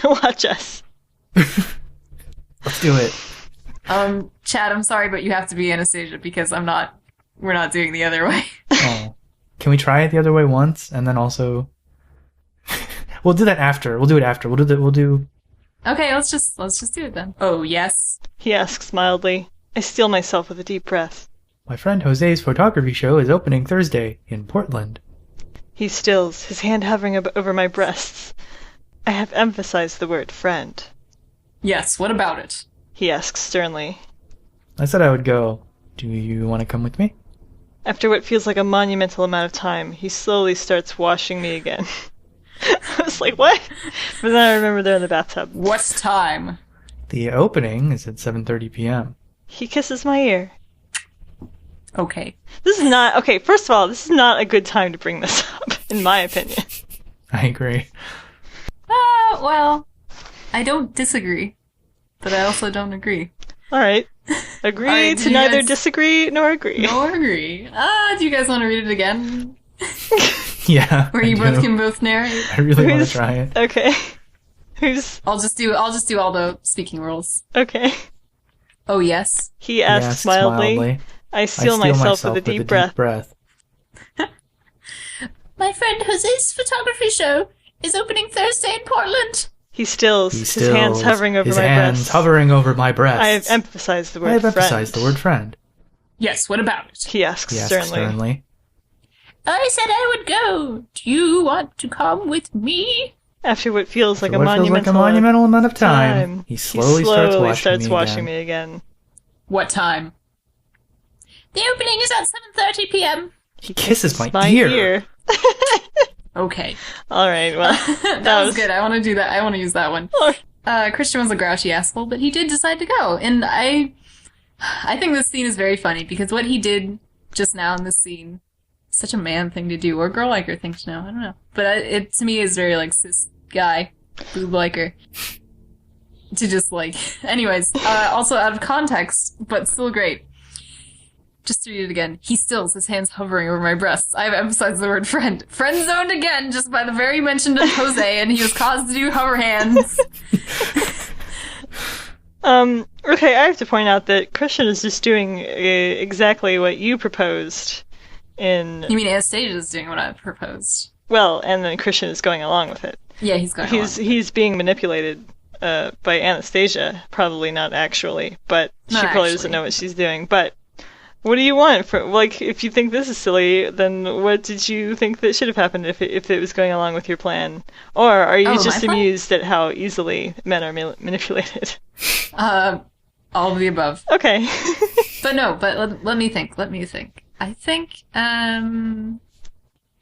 Watch us. Let's do it. Chad, I'm sorry, but you have to be Anastasia because we're not doing the other way. Oh. Can we try it the other way once, and then also... We'll do that after. We'll do it after. We'll do... Okay, let's just do it then. Oh, yes. He asks mildly. I steel myself with a deep breath. My friend Jose's photography show is opening Thursday in Portland. He stills, his hand hovering over my breasts. I have emphasized the word friend. Yes, what about it? He asks sternly. I said I would go. Do you want to come with me? After what feels like a monumental amount of time, he slowly starts washing me again. I was like, what? But then I remember they're in the bathtub. What time? The opening is at 7:30 p.m. He kisses my ear. Okay. This is not... Okay, first of all, this is not a good time to bring this up, in my opinion. I agree. Well, I don't disagree, but I also don't agree. Alright. Agree Alright, to do you neither guys- disagree nor agree. Nor agree. Do you guys want to read it again? Yeah. Where you I both do. can both narrate? I really want Who's- to try it. Okay. Who's... I'll just do all the speaking rules. Okay. Oh, yes. He asks mildly. I steel myself with a deep breath. My friend Jose's photography show is opening Thursday in Portland. He stills, his hands hovering over my hands breasts. hovering over my breasts. I have emphasized the word I have friend. emphasized the word friend. Yes, what about it? He asks He asks sternly. sternly. I said I would go. Do you want to come with me? After what feels like For a what feels monumental, like a monumental amount of time, he slowly starts washing me again. What time? The opening is at 7:30 p.m. He kisses my My ear. ear. Okay. Alright, well, that was good. I want to do that. I want to use that one. Or- Christian was a grouchy asshole, but he did decide to go. And I think this scene is very funny because what he did just now in this scene is such a man thing to do, or girl liker thing to know. I don't know. But it, to me, is very like cis guy, boob liker. To just like, anyways, also out of context, but still great. Just to read it again. He stills, his hands hovering over my breasts. I have emphasized the word friend. Friend zoned again, just by the very mention of Jose, and he was caused to do hover hands. Okay, I have to point out that Christian is just doing exactly what you proposed in... You mean Anastasia's doing what I proposed? Well, and then Christian is going along with it. Yeah, he's going along. He's being manipulated by Anastasia, probably not actually, but Not she probably actually. doesn't know what she's doing. But what do you want? Like, if you think this is silly, then what did you think that should have happened if it was going along with your plan? Or are you Oh, just my plan? amused at how easily men are manipulated? All of the above. Okay. But no, but let me think. I think, I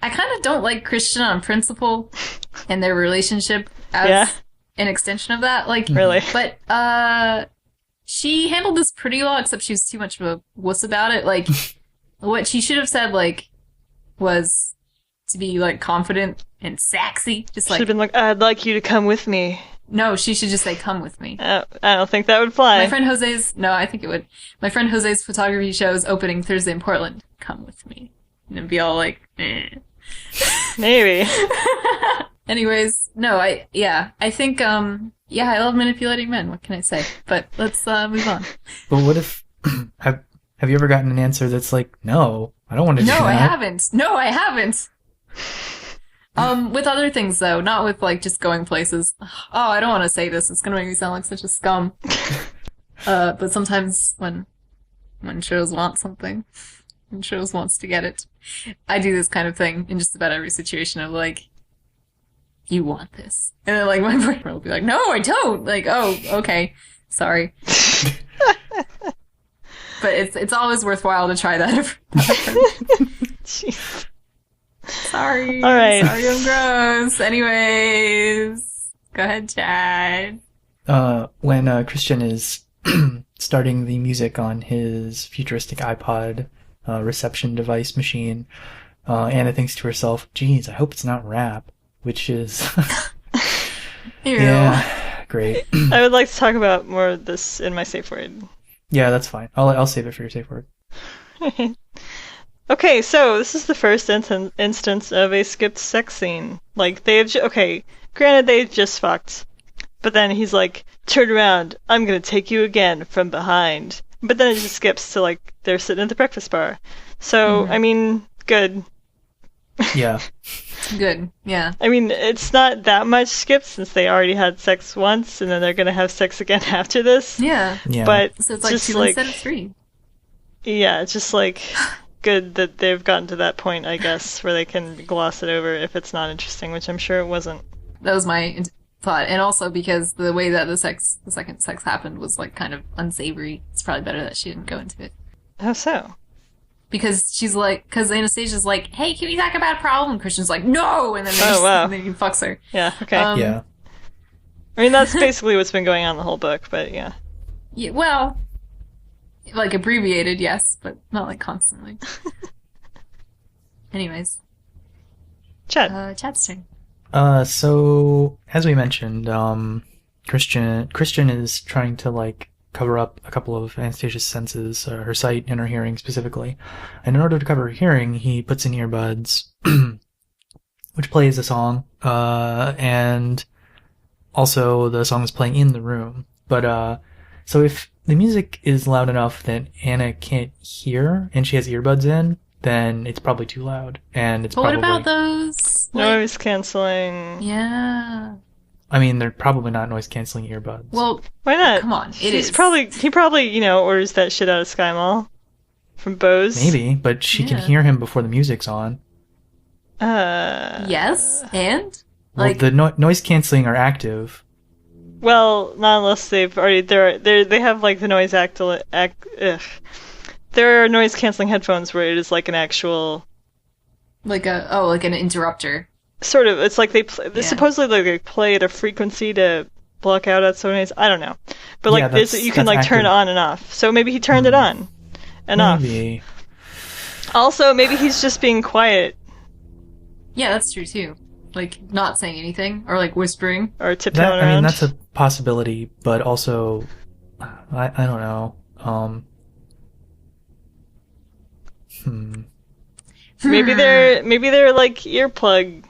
kind of don't like Christian on principle and their relationship as Yeah. an extension of that. Like, Really? But, she handled this pretty well, except she was too much of a wuss about it. Like, what she should have said, like, was to be, like, confident and sexy. Just like, Should have been like, I'd like you to come with me. no, she should just say, come with me. I don't think that would fly. My friend Jose's, no, I think it would. My friend Jose's photography show is opening Thursday in Portland. Come with me. And it'd be all like, eh. Maybe. Anyways, no, I think, I love manipulating men. What can I say? But let's move on. But what if have you ever gotten an answer that's like, no, I don't want to do that? No, I haven't. No, I haven't. With other things though, not with like just going places. Oh, I don't want to say this. It's gonna make me sound like such a scum. But sometimes when shows want something, when shows wants to get it, I do this kind of thing in just about every situation of like, you want this. And then like my boyfriend will be like, no, I don't. Like, oh, okay. Sorry. But it's always worthwhile to try that. Jeez. Sorry. All right. Sorry I'm gross. Anyways. Go ahead, Chad. When Christian is starting the music on his futuristic iPod reception device machine, Anna thinks to herself, geez, I hope it's not rap. Which is... Ew. Yeah, great. I would like to talk about more of this in my safe word. Yeah, that's fine. I'll save it for your safe word. Okay, so this is the first instance of a skipped sex scene. Like, granted they've just fucked. But then he's like, turn around, I'm gonna take you again from behind. But then it just skips to, like, they're sitting at the breakfast bar. So, I mean, good. Yeah. Good. Yeah. I mean, it's not that much skipped since they already had sex once, and then they're gonna have sex again after this. Yeah. But So it's like just 2 instead of 3. Yeah, it's just like good that they've gotten to that point, I guess, where they can gloss it over if it's not interesting, which I'm sure it wasn't. That was my thought. And also because the way that the second sex happened was like kind of unsavory. It's probably better that she didn't go into it. How so? Because Anastasia's like, hey, can we talk about a problem? And Christian's like, no! And then and then he fucks her. Yeah, okay. Yeah. I mean, that's basically what's been going on in the whole book, but yeah. Yeah, well, like abbreviated, yes, but not like constantly. Anyways. Chad. Chad's turn. So, as we mentioned, Christian is trying to, like, cover up a couple of Anastasia's senses, her sight and her hearing specifically. And in order to cover her hearing, he puts in earbuds, which plays a song, and also the song is playing in the room. But, so if the music is loud enough that Anna can't hear, and she has earbuds in, then it's probably too loud. And it's probably... what about those? Noise canceling. Yeah. I mean, they're probably not noise-canceling earbuds. Well, why not? come on, He probably, orders that shit out of Sky Mall from Bose. Maybe, but she can hear him before the music's on. yes, and? Well, Like, the noise-canceling are active. Well, not unless they've already... They have, like, the noise There are noise-canceling headphones where it is, like, an actual... like an interrupter. Sort of. It's like supposedly they play at a frequency to block out outside noise. I don't know. But like this, you can like turn it on and off. So maybe he turned it on and Maybe. off. Also, maybe he's just being quiet. Yeah, that's true too. Like not saying anything or like whispering or tiptoeing around. I mean, that's a possibility, but also, I don't know. Maybe they're like earplug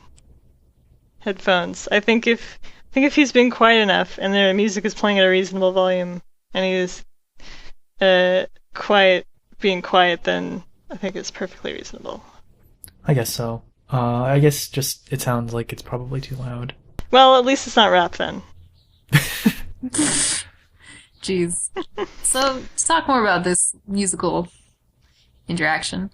headphones. I think if he's been quiet enough and the music is playing at a reasonable volume and he is being quiet, then I think it's perfectly reasonable. I guess so. I guess just it sounds like it's probably too loud. Well, at least it's not rap then. Jeez. So, to talk more about this musical interaction,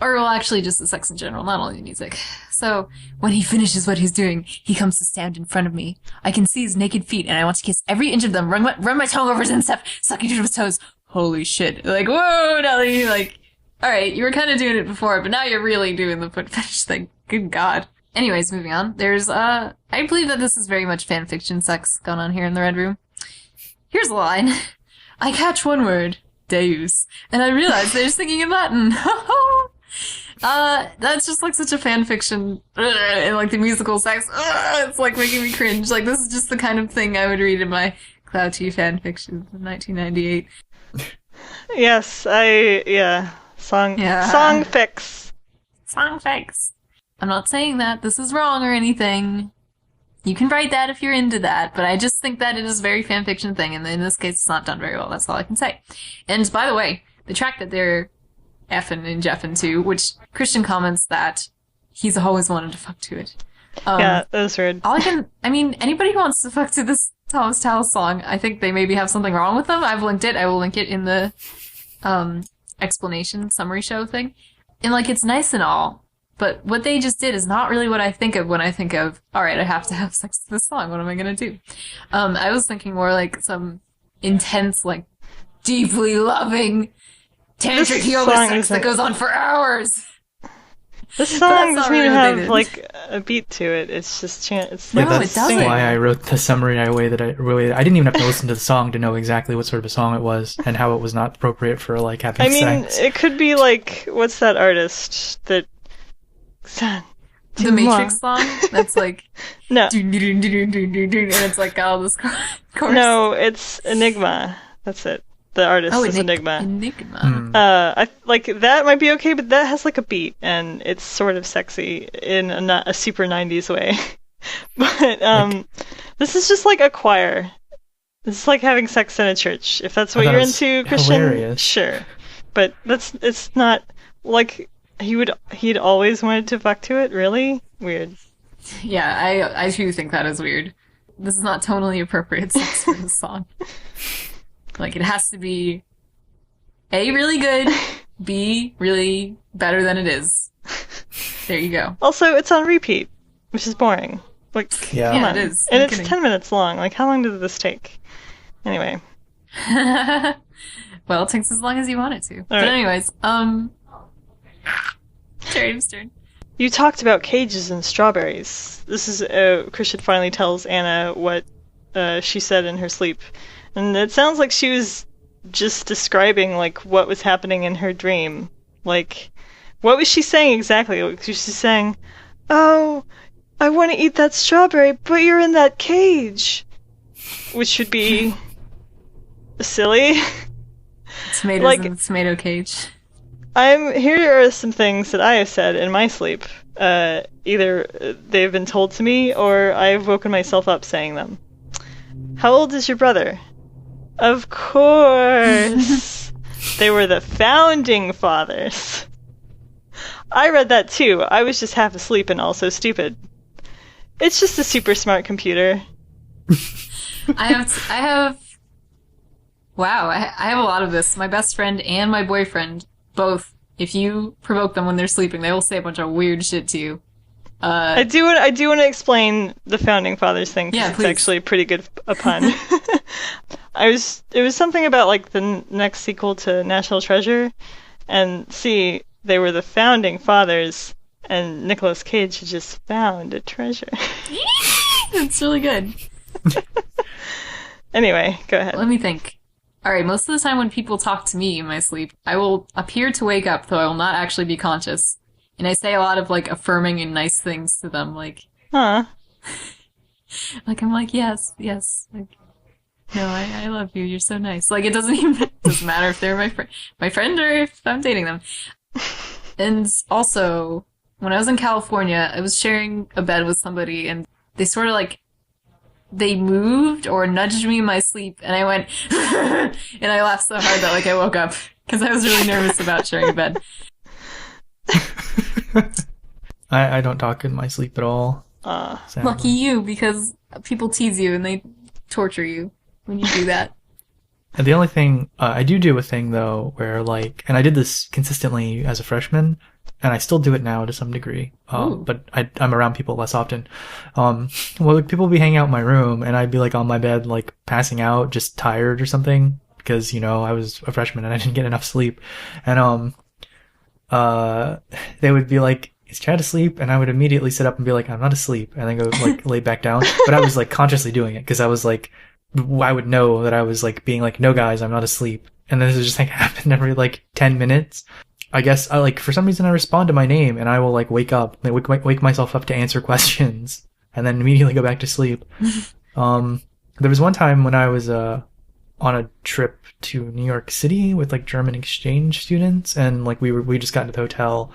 or well, actually just the sex in general, not only the music. So, when he finishes what he's doing, he comes to stand in front of me. I can see his naked feet, and I want to kiss every inch of them, run my tongue over his instep, sucking through his toes. Holy shit. Like, whoa, Nelly, like, alright, you were kind of doing it before, but now you're really doing the foot fetish thing. Good God. Anyways, moving on. There's, I believe that this is very much fanfiction sex going on here in the Red Room. Here's a line. I catch one word, Deus, and I realize they're singing in Latin. That's just like such a fan fiction, and like the musical sex, it's like making me cringe. Like this is just the kind of thing I would read in my Clouty fan fiction from 1998. Yes, Song fix. Song fix. I'm not saying that this is wrong or anything. You can write that if you're into that, but I just think that it is a very fan fiction thing, and in this case, it's not done very well. That's all I can say. And by the way, the track that they're effing and jeffing to, which Christian comments that he's always wanted to fuck to it. Yeah, that was weird. Anybody who wants to fuck to this Thomas Tallis song, I think they maybe have something wrong with them. I've linked it. I will link it in the explanation summary show thing. And like, it's nice and all, but what they just did is not really what I think of when I think of, all right, I have to have sex to this song. What am I going to do? I was thinking more like some intense, like deeply loving tantric yoga sex that goes on for hours. This song doesn't even have like a beat to it. It's just chant. It's no, like it doesn't. Why I wrote the summary I didn't even have to listen to the song to know exactly what sort of a song it was and how it was not appropriate for like having sex. It could be like, what's that artist that? The Matrix song. That's like no, and it's like all this chorus. No, it's Enigma. That's it. The artist is Enigma. Enigma. Like that might be okay, but that has like a beat and it's sort of sexy in not a super 90s way. But this is just like a choir. This is like having sex in a church. If that's what you're into, Christian, hilarious. Sure. But it's not like he'd always wanted to fuck to it. Really weird. Yeah, I do think that is weird. This is not tonally appropriate sex for this song. Like, it has to be A, really good, B, really better than it is. There you go. Also, it's on repeat, which is boring. Like, yeah, it is. And it's 10 minutes long. Like, how long did this take? Anyway. Well, it takes as long as you want it to. But anyways, Cherrydoom's turn. You talked about cages and strawberries. This is, Christian finally tells Anna what she said in her sleep. And it sounds like she was just describing, like, what was happening in her dream. Like, what was she saying exactly? Like, she was saying, oh, I want to eat that strawberry, but you're in that cage. Which should be silly. Tomatoes like, in the tomato cage. Here are some things that I have said in my sleep. Either they've been told to me, or I've woken myself up saying them. How old is your brother? Of course. They were the founding fathers. I read that too. I was just half asleep and also stupid. It's just a super smart computer. I have a lot of this. My best friend and my boyfriend, both, if you provoke them when they're sleeping, they will say a bunch of weird shit to you. I do want to explain the founding fathers thing, because it's actually pretty good a pun. It was something about like the next sequel to National Treasure, and see, they were the founding fathers, and Nicolas Cage had just found a treasure. That's really good. Anyway, go ahead. Let me think. Alright, most of the time when people talk to me in my sleep, I will appear to wake up, though I will not actually be conscious. And I say a lot of, like, affirming and nice things to them, like... Huh. Like, I'm like, yes. Like, no, I love you, you're so nice. Like, it doesn't matter if they're my friend or if I'm dating them. And also, when I was in California, I was sharing a bed with somebody, and they sort of, like... They moved or nudged me in my sleep, and I went... and I laughed so hard that, like, I woke up. Because I was really nervous about sharing a bed. I don't talk in my sleep at all. Lucky you, because people tease you and they torture you when you do that. And the only thing, I do a thing though, where like, and I did this consistently as a freshman, and I still do it now to some degree, but I'm around people less often. Well, like, people would be hanging out in my room, and I'd be like on my bed, like passing out, just tired or something, because, you know, I was a freshman and I didn't get enough sleep. And, they would be like, is Chad asleep? And I would immediately sit up and be like, I'm not asleep, and then go like lay back down. But I was like consciously doing it, because I was like I would know that I was like being like, no guys, I'm not asleep. And then this would just like happen every like 10 minutes. I guess I like, for some reason I respond to my name and I will like wake up, like wake myself up to answer questions and then immediately go back to sleep. There was one time when I was, on a trip to New York City with like German exchange students, and like we just got into the hotel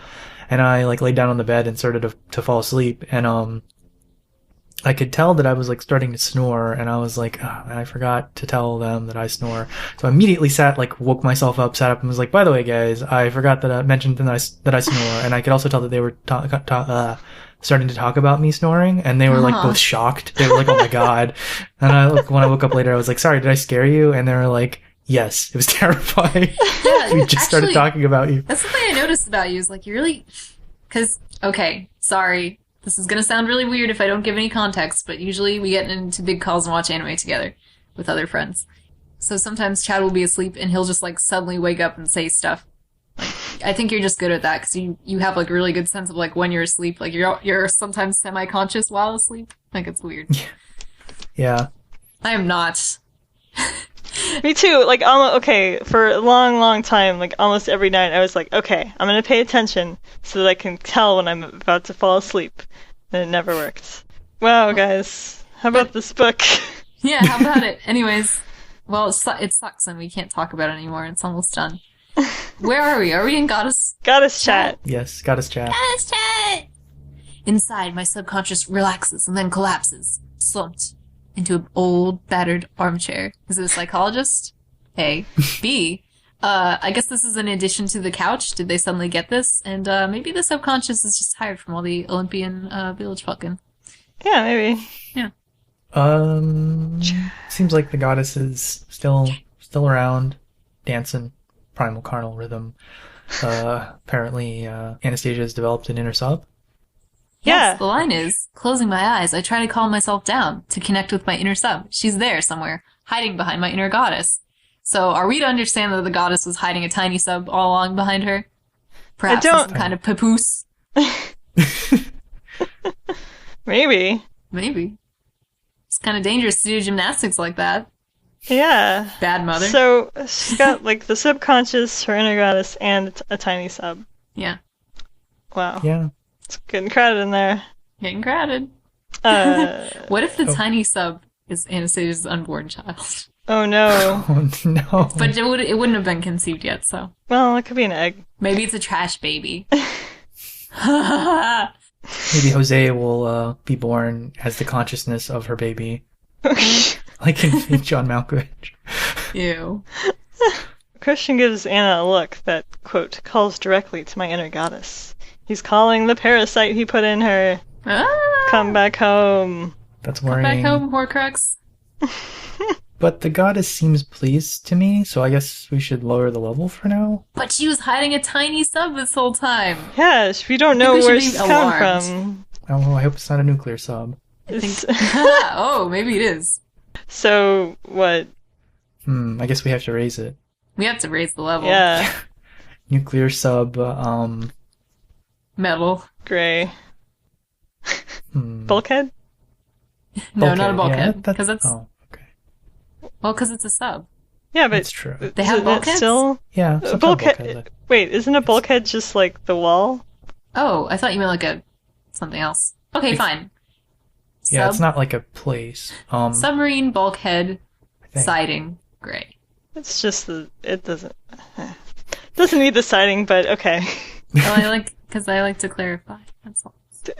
and I like laid down on the bed and started to fall asleep, and I could tell that I was like starting to snore, and I was like, oh, I forgot to tell them that I snore. So I immediately woke myself up, sat up, and was like, by the way, guys, I forgot that I mentioned that I snore. And I could also tell that they were starting to talk about me snoring, and they were like both shocked. They were like, oh my god. And when I woke up later, I was like, sorry, did I scare you? And they were like, yes, it was terrifying. Yeah, we just started talking about you. That's something I noticed about you, is like, you really, because, okay, sorry. This is gonna sound really weird if I don't give any context, but usually we get into big calls and watch anime together with other friends. So sometimes Chad will be asleep and he'll just like suddenly wake up and say stuff. Like, I think you're just good at that because you have like a really good sense of like when you're asleep. Like you're sometimes semi-conscious while asleep. Like it's weird. Yeah. I am not. Me too. Like, okay, for a long, long time, like almost every night, I was like, okay, I'm gonna pay attention so that I can tell when I'm about to fall asleep. And it never worked. Wow, guys, how about this book? Yeah, how about it? Anyways, well, it sucks and we can't talk about it anymore. It's almost done. Where are we? Are we in Goddess? Goddess chat. Yes, Goddess chat. Goddess chat! Inside, my subconscious relaxes and then collapses, slumped into an old, battered armchair. Is it a psychologist? A. B. I guess this is an addition to the couch. Did they suddenly get this? And maybe the subconscious is just tired from all the Olympian village fucking. Yeah, maybe. Yeah. Seems like the goddess is still around, dancing, primal carnal rhythm. Apparently, Anastasia has developed an inner sub. Yeah. Yes, the line is, closing my eyes, I try to calm myself down to connect with my inner sub. She's there somewhere, hiding behind my inner goddess. So are we to understand that the goddess was hiding a tiny sub all along behind her? Perhaps some kind of papoose? Maybe. Maybe. It's kind of dangerous to do gymnastics like that. Yeah. Bad mother. So she's got like the subconscious, her inner goddess, and a tiny sub. Yeah. Wow. Yeah. It's getting crowded in there. Getting crowded. What if the tiny sub is Anastasia's unborn child? Oh no. Oh no. But it wouldn't have been conceived yet, so. Well, it could be an egg. Maybe it's a trash baby. Maybe Hosea will be born as the consciousness of her baby. Like in John Malkovich. Ew. Christian gives Anna a look that, quote, calls directly to my inner goddess. He's calling the parasite he put in her. Ah! Come back home. That's Come worrying. back home, Horcrux. But the goddess seems pleased to me, so I guess we should lower the level for now. But she was hiding a tiny sub this whole time. Yeah, we don't know we should where be she's come alarmed. from. Oh, I hope it's not a nuclear sub. Oh, maybe it is. So, what? I guess we have to raise it. We have to raise the level. Yeah. Nuclear sub, Metal. Gray. Bulkhead? No, not a bulkhead. Yeah, Because that's... Oh, okay. Well, because it's a sub. Yeah, but That's true. They have isn't it bulkheads? still? Yeah, A some bulkhead. bulkhead. Wait, isn't a bulkhead just like the wall? Oh, I thought you meant like something else. Okay, fine. Yeah, it's not like a place. Submarine bulkhead I think. siding gray. It's just it doesn't need the siding, but okay. Well, I like to clarify. That's all.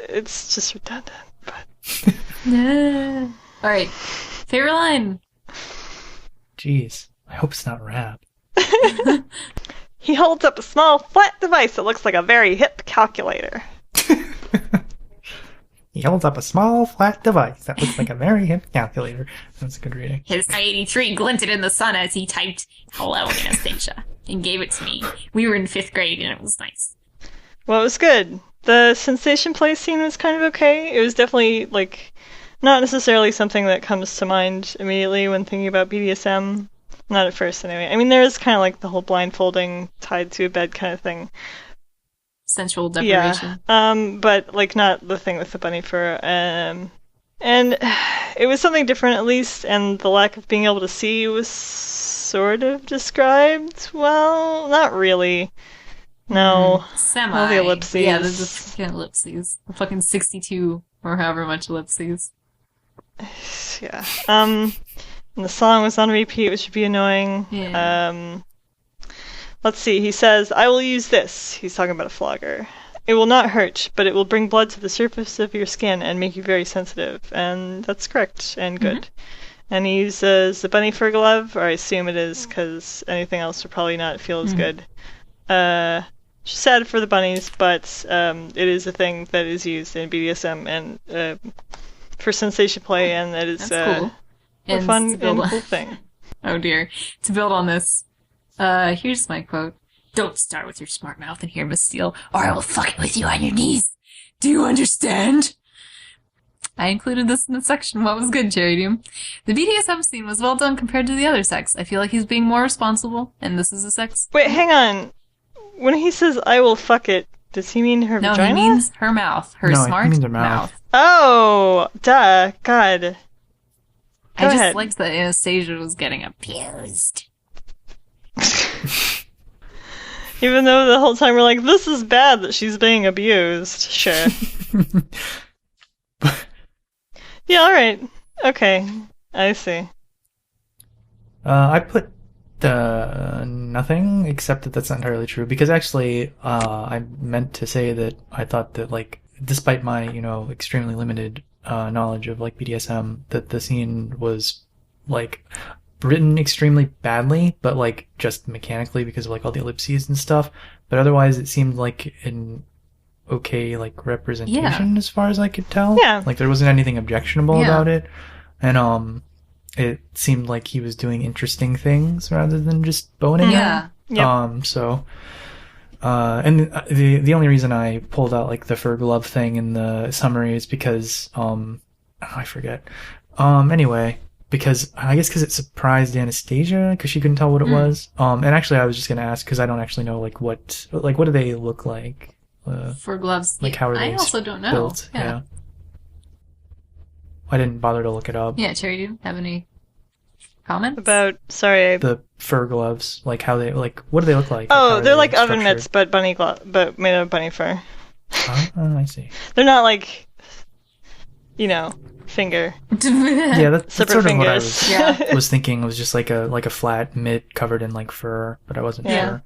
It's just redundant, but Yeah. All right. Favorite line. Jeez, I hope it's not rap. he holds up a small flat device that looks like a very hip calculator. He holds up a small flat device that looks like a very hip calculator. That's a good reading. His 83 glinted in the sun as he typed, "Hello, Anastasia," and gave it to me. We were in 5th grade and it was nice. Well, it was good. The sensation play scene was kind of okay. It was definitely, like, not necessarily something that comes to mind immediately when thinking about BDSM. Not at first, anyway. I mean, there is kind of like the whole blindfolding tied to a bed kind of thing. Sensual deprivation. Yeah. But, like, not the thing with the bunny fur. And it was something different, at least, and the lack of being able to see was sort of described. Well, not really. No. Semi. All the ellipses. Yeah, there's the fucking ellipses. The fucking 62 or however much ellipses. Yeah. And the song was on repeat, which would be annoying. Yeah. Let's see. He says, "I will use this." He's talking about a flogger. "It will not hurt, but it will bring blood to the surface of your skin and make you very sensitive." And that's correct and good. And he uses the bunny fur glove, or I assume it is, because anything else would probably not feel as good. Sad for the bunnies, but it is a thing that is used in BDSM and for sensation play, and it is That's cool. a fun and cool thing. Oh dear. To build on this, here's my quote. "Don't start with your smart mouth in here, Miss Steele, or I will fuck it with you on your knees. Do you understand?" I included this in the section, What was good, Cherrydoom? The BDSM scene was well done compared to the other sex. I feel like he's being more responsible, and this is a sex. Wait, hang on. When he says, "I will fuck it," does he mean her vagina? No, he means her mouth. Her No, he smart means her mouth. mouth. Oh, duh. God. I Go just ahead. liked that Anastasia was getting abused. Even though the whole time we're like, this is bad that she's being abused. Sure. Yeah, alright. Okay. I see. I put nothing, except that that's not entirely true, because actually I meant to say that I thought that, like, despite my, extremely limited knowledge of, like, BDSM, that the scene was, like, written extremely badly, but, like, just mechanically because of, like, all the ellipses and stuff, but otherwise it seemed like an okay, like, representation as far as I could tell. Yeah. Like, there wasn't anything objectionable about it, and it seemed like he was doing interesting things rather than just boning Yeah. Yep. And the only reason I pulled out, like, the fur glove thing in the summary is because I forget. Anyway, because it surprised Anastasia because she couldn't tell what it was. And actually I was just gonna ask because I don't actually know, like, what do they look like? For gloves. Like, how are they I also don't know. built? Yeah. I didn't bother to look it up. Yeah, Cherry, do you have any comments? About, sorry. The fur gloves, like, how they, like, what do they look like? How Oh, are they're they like oven structured? mitts, but but made of bunny fur. Oh, I see. They're not like, finger. Yeah, that's Separate sort of fingers. what I was Yeah. was thinking. It was just like a flat mitt covered in, like, fur, but I wasn't Yeah. sure.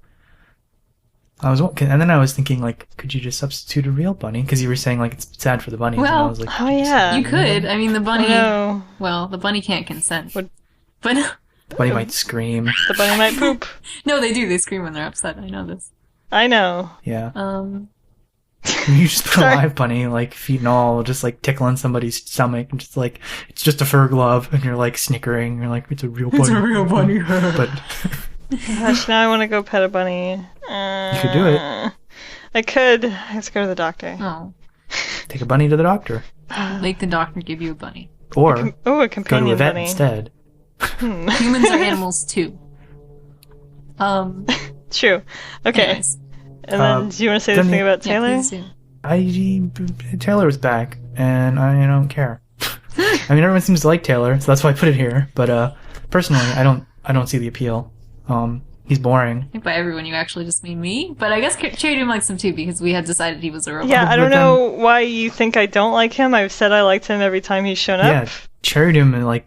And then I was thinking, like, could you just substitute a real bunny? Because you were saying, like, it's sad for the bunnies. and I Well, was like, Oh, could you just- yeah. You could. I mean, the bunny... No, Well, the bunny can't consent. Would- But the bunny might scream. the bunny might poop. no, they do. They scream when they're upset. I know this. I know. Yeah. You just put a Sorry. live bunny, like, feet and all, just, like, tickling somebody's stomach, and just, like, it's just a fur glove, and you're, like, snickering. You're like, it's a real bunny. It's a real bunny. But Gosh, now I want to go pet a bunny. you could do it. I could. I have to go to the doctor. Oh. Take a bunny to the doctor. Make the doctor give you a bunny. Or Oh, a go to a companion vet bunny. instead. Humans are animals, too. True. Okay. Anyways. And then, do you want to say then this thing you- about Yeah, Taylor? please do. Taylor was back, and I don't care. I mean, everyone seems to like Taylor, so that's why I put it here. But personally, I don't see the appeal. He's boring. I think by everyone you actually just mean me, but I guess Cherrydoom likes him too because we had decided he was a robot. Yeah, I don't But then- know why you think I don't like him. I've said I liked him every time he's shown up. Yeah, Cherrydoom, and, like,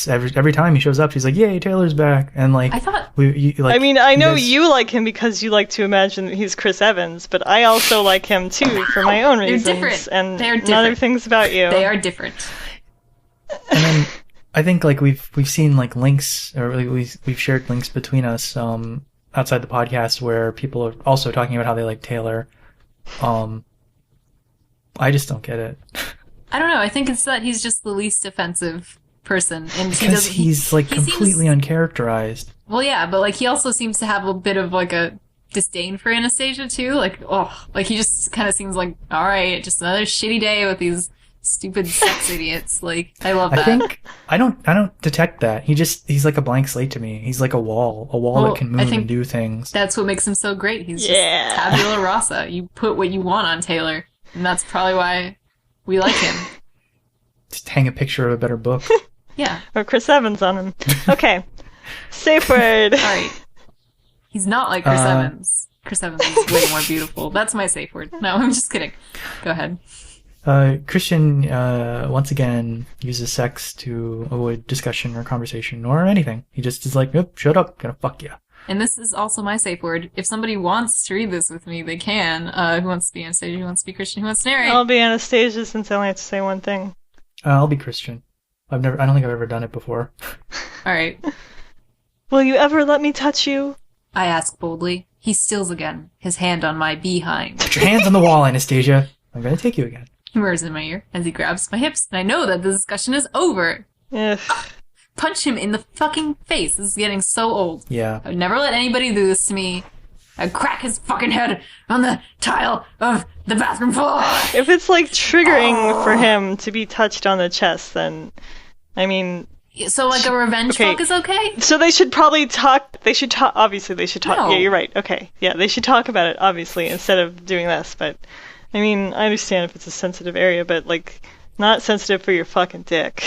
every time he shows up, she's like, "Yay, Taylor's back!" And, like, I thought- I mean, I know guys- you like him because you like to imagine that he's Chris Evans, but I also like him too for my own They're reasons. different. And They're not different. everything's about you. They are different. And then I think, like, we've seen, like, links, or we've shared links between us outside the podcast where people are also talking about how they like Taylor. I just don't get it. I don't know. I think it's that he's just the least offensive person, and he Because doesn't. he's, like, he completely seems, uncharacterized. well, yeah, but like he also seems to have a bit of like a disdain for Anastasia too. Like, like he just kind of seems like, all right, just another shitty day with these stupid sex idiots. Like, I love that. I think I don't detect that. He's like a blank slate to me. He's like a wall Well, that can I move think and do things. that's what makes him so great. He's Yeah. just tabula rasa. You put what you want on Taylor, and that's probably why we like him. Just hang a picture of a better book. Yeah. Or Chris Evans on him. Okay. Safe word. All right. He's not like Chris Evans. Chris Evans is way more beautiful. That's my safe word. No, I'm just kidding. Go ahead. Christian, once again, uses sex to avoid discussion or conversation or anything. He just is like, "Yep, shut up, gonna fuck you." And this is also my safe word. If somebody wants to read this with me, they can. Who wants to be Anastasia? Who wants to be Christian? Who wants to narrate? I'll be Anastasia since I only have to say one thing. I'll be Christian. I don't think I've ever done it before. All right. Will you ever let me touch you? I ask boldly. He stills again, his hand on my behind. Put your hands on the wall, Anastasia. I'm gonna take you again. He murmurs in my ear as he grabs my hips, and I know that the discussion is over. Ugh. Punch him in the fucking face. This is getting so old. Yeah. I would never let anybody do this to me. I'd crack his fucking head on the tile of the bathroom floor. If it's like triggering for him to be touched on the chest, then, I mean... So like a revenge fuck is okay? So they should probably talk, obviously they should talk. No. Yeah, you're right. Okay. Yeah, they should talk about it, obviously, instead of doing this, but... I mean, I understand if it's a sensitive area, but, like, not sensitive for your fucking dick.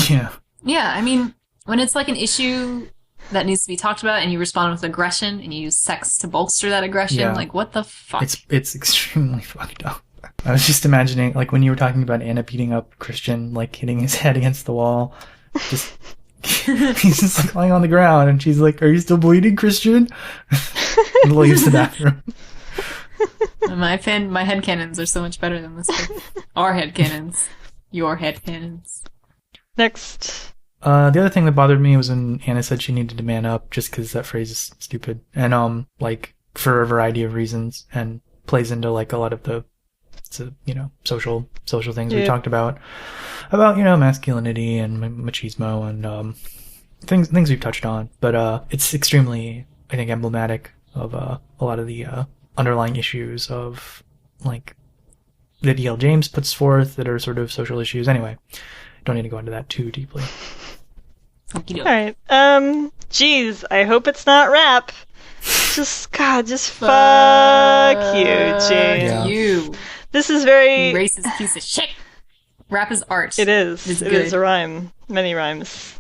Yeah. Yeah, I mean, when it's like an issue that needs to be talked about and you respond with aggression and you use sex to bolster that aggression, Yeah. like, what the fuck? It's extremely fucked up. I was just imagining, like, when you were talking about Anna beating up Christian, like, hitting his head against the wall, just... he's just, like, lying on the ground, and she's like, "Are you still bleeding, Christian?" And leaves the bathroom. My headcanons are so much better than this one. Our headcanons. Your headcanons. Next. The other thing that bothered me was when Anna said she needed to man up, just because that phrase is stupid. And, like, for a variety of reasons, and plays into, like, a lot of the, social things we talked about, masculinity and machismo and, things we've touched on. But, it's extremely, I think, emblematic of, a lot of the, underlying issues of, like, that E.L. James puts forth that are sort of social issues. Anyway, don't need to go into that too deeply. Alright. Geez, I hope it's not rap. Just fuck you, James. Yeah. You. This is very... Racist piece of shit. Rap is art. It is. It's It good. is a rhyme. Many rhymes.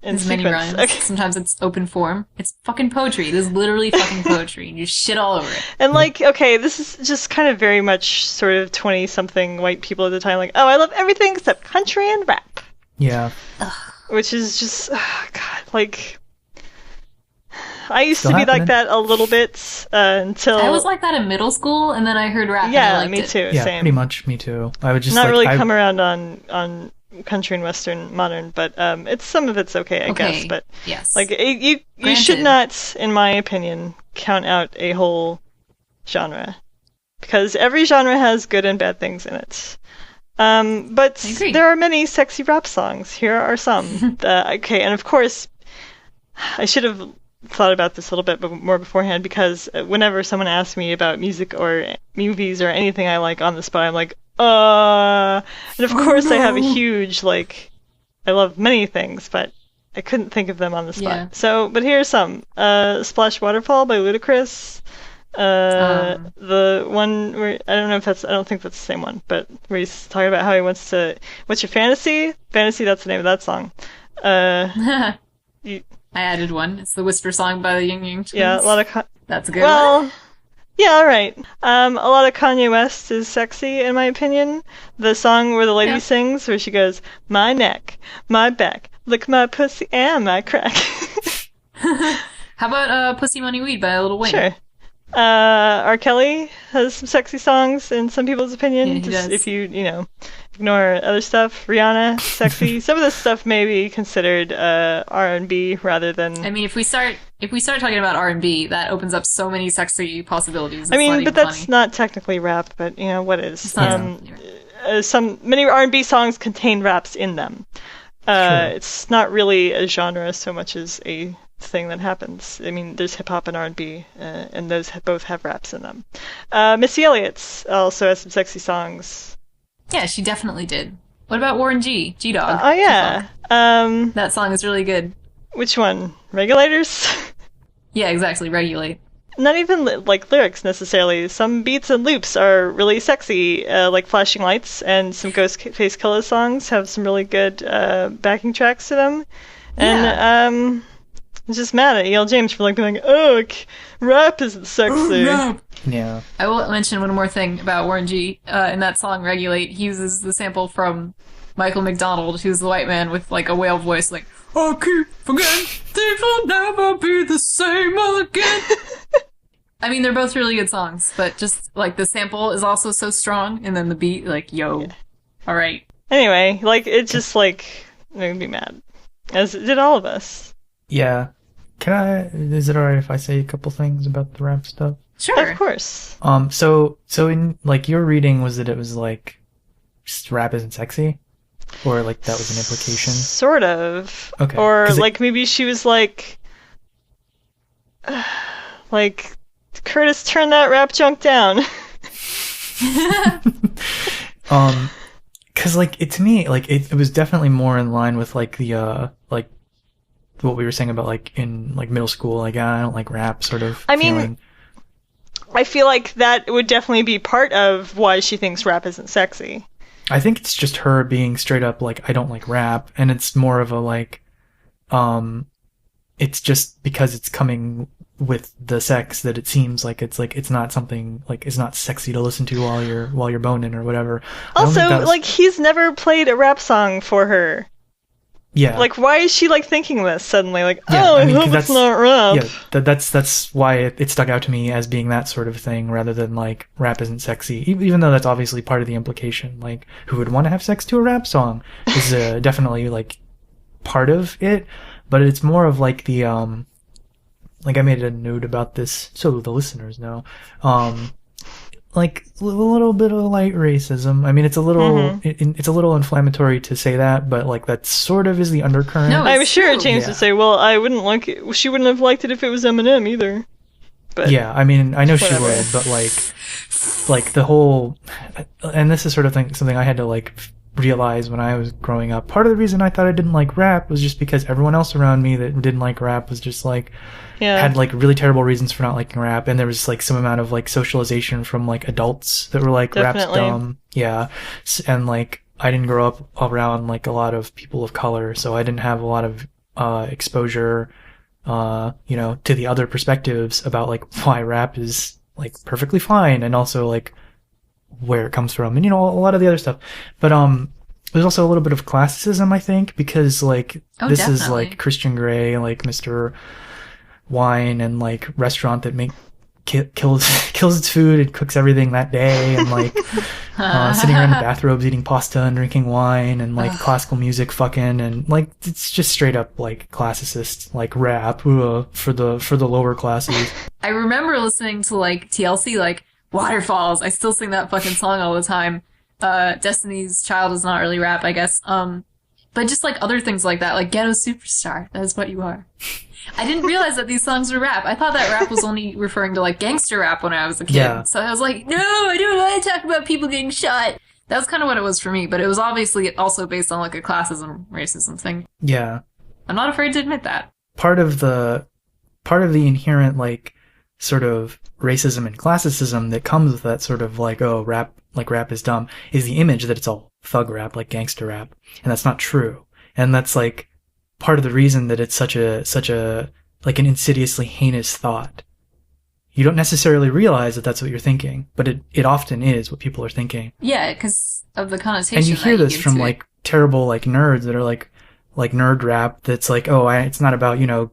In There's many sequence. rhymes. Okay. Sometimes it's open form. It's fucking poetry. It is literally fucking poetry. And you shit all over it. And, like, okay, this is just kind of very much sort of 20-something white people at the time, like, oh, I love everything except country and rap. Yeah. Which is just, God, like... I used Still to be happening. like that a little bit until... I was like that in middle school, and then I heard rap and I Yeah, liked me it. too, Yeah, same. pretty much. Me too. I would just Not like, really I- come around on country and western modern, but it's some of it's okay, I guess. But yes. like you should Granted. not, in my opinion, count out a whole genre because every genre has good and bad things in it. But I agree. there are many sexy rap songs. Here are some. Okay, and of course, I should have thought about this a little bit more beforehand because whenever someone asks me about music or movies or anything I like on the spot, I'm like, and of course I have a huge, like, I love many things, but I couldn't think of them on the spot. Yeah. So, but here's some. Splash Waterfall by Ludacris. The one where, I don't think that's the same one, but where he's talking about how he wants to, what's your fantasy? Fantasy, that's the name of that song. I added one. It's the Whisper song by the Ying Yang Twins. Yeah, a lot of, That's a good one. well, yeah, alright. A lot of Kanye West is sexy, in my opinion. The song where the lady Yeah. sings, where she goes, my neck, my back, lick my pussy and my crack. How about Pussy Money Weed by Lil Wayne? Sure. R. Kelly has some sexy songs, in some people's opinion. Yeah, he Just does. if you ignore other stuff. Rihanna, sexy. Some of this stuff may be considered R&B rather than... I mean, if we start talking about R&B, that opens up so many sexy possibilities. I It's mean, not but even that's funny. not technically rap, but what is? It's not Many R&B songs contain raps in them. Sure. It's not really a genre so much as a thing that happens. I mean, there's hip hop and R&B, and those both have raps in them. Missy Elliott's also has some sexy songs. Yeah, she definitely did. What about Warren G? G-Dog? Oh yeah. That song is really good. Which one? Regulators? Yeah, exactly. Regulate. not even like lyrics necessarily. Some beats and loops are really sexy, like Flashing Lights, and some Ghostface Killah songs have some really good backing tracks to them. And I'm just mad at E.L. James for like being like, rap isn't sexy. Rap. Yeah. I will mention one more thing about Warren G. In that song Regulate, he uses the sample from Michael McDonald, who's the white man with like a whale voice, like, I keep forgetting things will never be the same again. I mean, they're both really good songs, but just like the sample is also so strong, and then the beat, like, yo, all right. Anyway, like, it just like made me mad, as it did all of us. Yeah. Is it alright if I say a couple things about the rap stuff? Sure. Of course. So in like your reading was that it was like rap isn't sexy, or like that was an implication? Sort of. Okay. Or like maybe she was like Curtis, turn that rap junk down. Cause like to me, like it was definitely more in line with like the like what we were saying about like in like middle school, like I don't like rap sort of. I mean, feeling. I feel like that would definitely be part of why she thinks rap isn't sexy. I think it's just her being straight up like I don't like rap, and it's more of a like, it's just because it's coming with the sex that it seems like it's not something like it's not sexy to listen to while you're boning or whatever. Also, like he's never played a rap song for her. Yeah. Like, why is she like thinking this suddenly? Like, yeah, I hope it's not rap. Yeah, that's why it stuck out to me as being that sort of thing rather than like rap isn't sexy. Even though that's obviously part of the implication. Like, who would want to have sex to a rap song is definitely like part of it, but it's more of like the like I made a note about this so the listeners know. Like a little bit of light racism. I mean, it's a little it's a little inflammatory to say that, but like that sort of is the undercurrent. No, I'm sure James Yeah. would say, "Well, I wouldn't like it. She wouldn't have liked it if it was Eminem either." But yeah, I mean, I know whatever. she would, but like the whole, and this is sort of something I had to like realize when I was growing up. Part of the reason I thought I didn't like rap was just because everyone else around me that didn't like rap was just like had like really terrible reasons for not liking rap, and there was like some amount of like socialization from like adults that were like Definitely. rap's dumb. Yeah, and like I didn't grow up around like a lot of people of color, so I didn't have a lot of exposure you know, to the other perspectives about like why rap is like perfectly fine, and also like where it comes from, and you know, a lot of the other stuff. But there's also a little bit of classicism, I think, because like this is definitely. like Christian Grey, like Mr. Wine, and like restaurant that kills its food and cooks everything that day, and like sitting around in bathrobes eating pasta and drinking wine, and like classical music fucking, and like it's just straight up like classicist like rap for the lower classes. I remember listening to like TLC, like Waterfalls. I still sing that fucking song all the time. Destiny's Child is not really rap, I guess. But just like other things like that, like Ghetto Superstar, that is what you are. I didn't realize that these songs were rap. I thought that rap was only referring to like gangster rap when I was a kid. Yeah. So I was like, no, I don't want to talk about people getting shot. That was kind of what it was for me, but it was obviously also based on like a classism, racism thing. Yeah. I'm not afraid to admit that. Part of the inherent like sort of racism and classicism that comes with that sort of like, oh, rap is dumb, is the image that it's all thug rap, like gangster rap. And that's not true. And that's like part of the reason that it's such a like an insidiously heinous thought. You don't necessarily realize that that's what you're thinking, but it often is what people are thinking. Yeah, because of the connotation. And you hear that this give from to like it. terrible like nerds that are like nerd rap that's like, oh, it's not about, you know,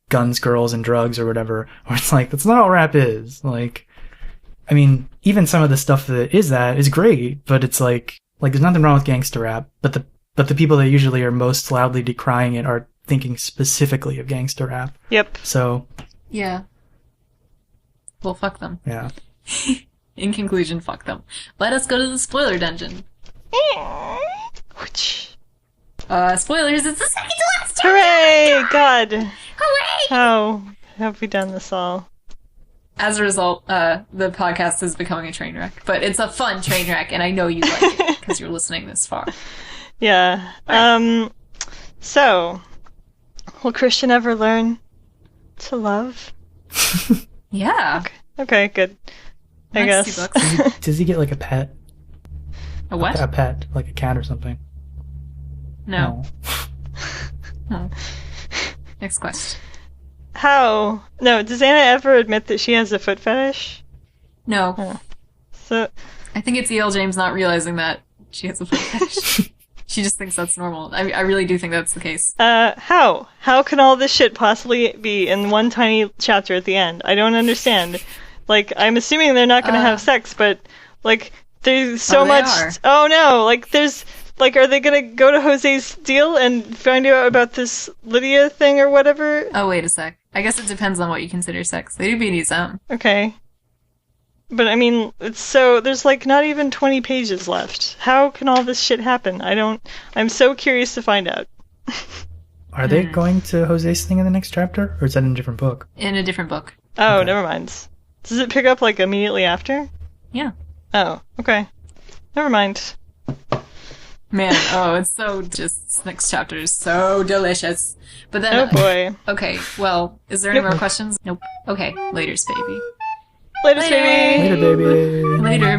guns, girls, and drugs or whatever. Or it's like, that's not all rap is. Like, I mean, even some of the stuff that is great, but it's like there's nothing wrong with gangster rap, but the people that usually are most loudly decrying it are thinking specifically of gangster rap. Yep. So, Yeah. Well, fuck them. yeah. In conclusion, fuck them. Let us go to the spoiler dungeon. Spoilers, it's the second to last chapter! Hooray! God, Hooray! how have we done this all? As a result, the podcast is becoming a train wreck. But it's a fun train wreck, and I know you like it, because you're listening this far. Yeah. So, will Christian ever learn to love? Yeah. Okay, good. I That's guess. $2. Does he get like a pet? A what? A pet, like a cat or something. No. No. Next question. How? No, does Anna ever admit that she has a foot fetish? No. Oh. So, I think it's E.L. James not realizing that she has a foot fetish. She just thinks that's normal. I really do think that's the case. how? How can all this shit possibly be in one tiny chapter at the end? I don't understand. Like, I'm assuming they're not gonna have sex, but, like, there's so they much. are. Oh no! Like, there's. Like, are they gonna go to Jose's deal and find out about this Lydia thing or whatever? Oh, wait a sec. I guess it depends on what you consider sex. They do BDSM. Okay. But, I mean, there's, like, not even 20 pages left. How can all this shit happen? I'm so curious to find out. Are they going to Jose's thing in the next chapter, or is that in a different book? In a different book. Oh, Okay. never mind. Does it pick up, like, immediately after? Yeah. Oh, okay. Never mind. Man, it's so just, next chapter is so delicious. But then, Oh boy. okay, well, is there any more questions? Nope. Okay, laters, baby. Later, Later. baby! Later, baby. Later.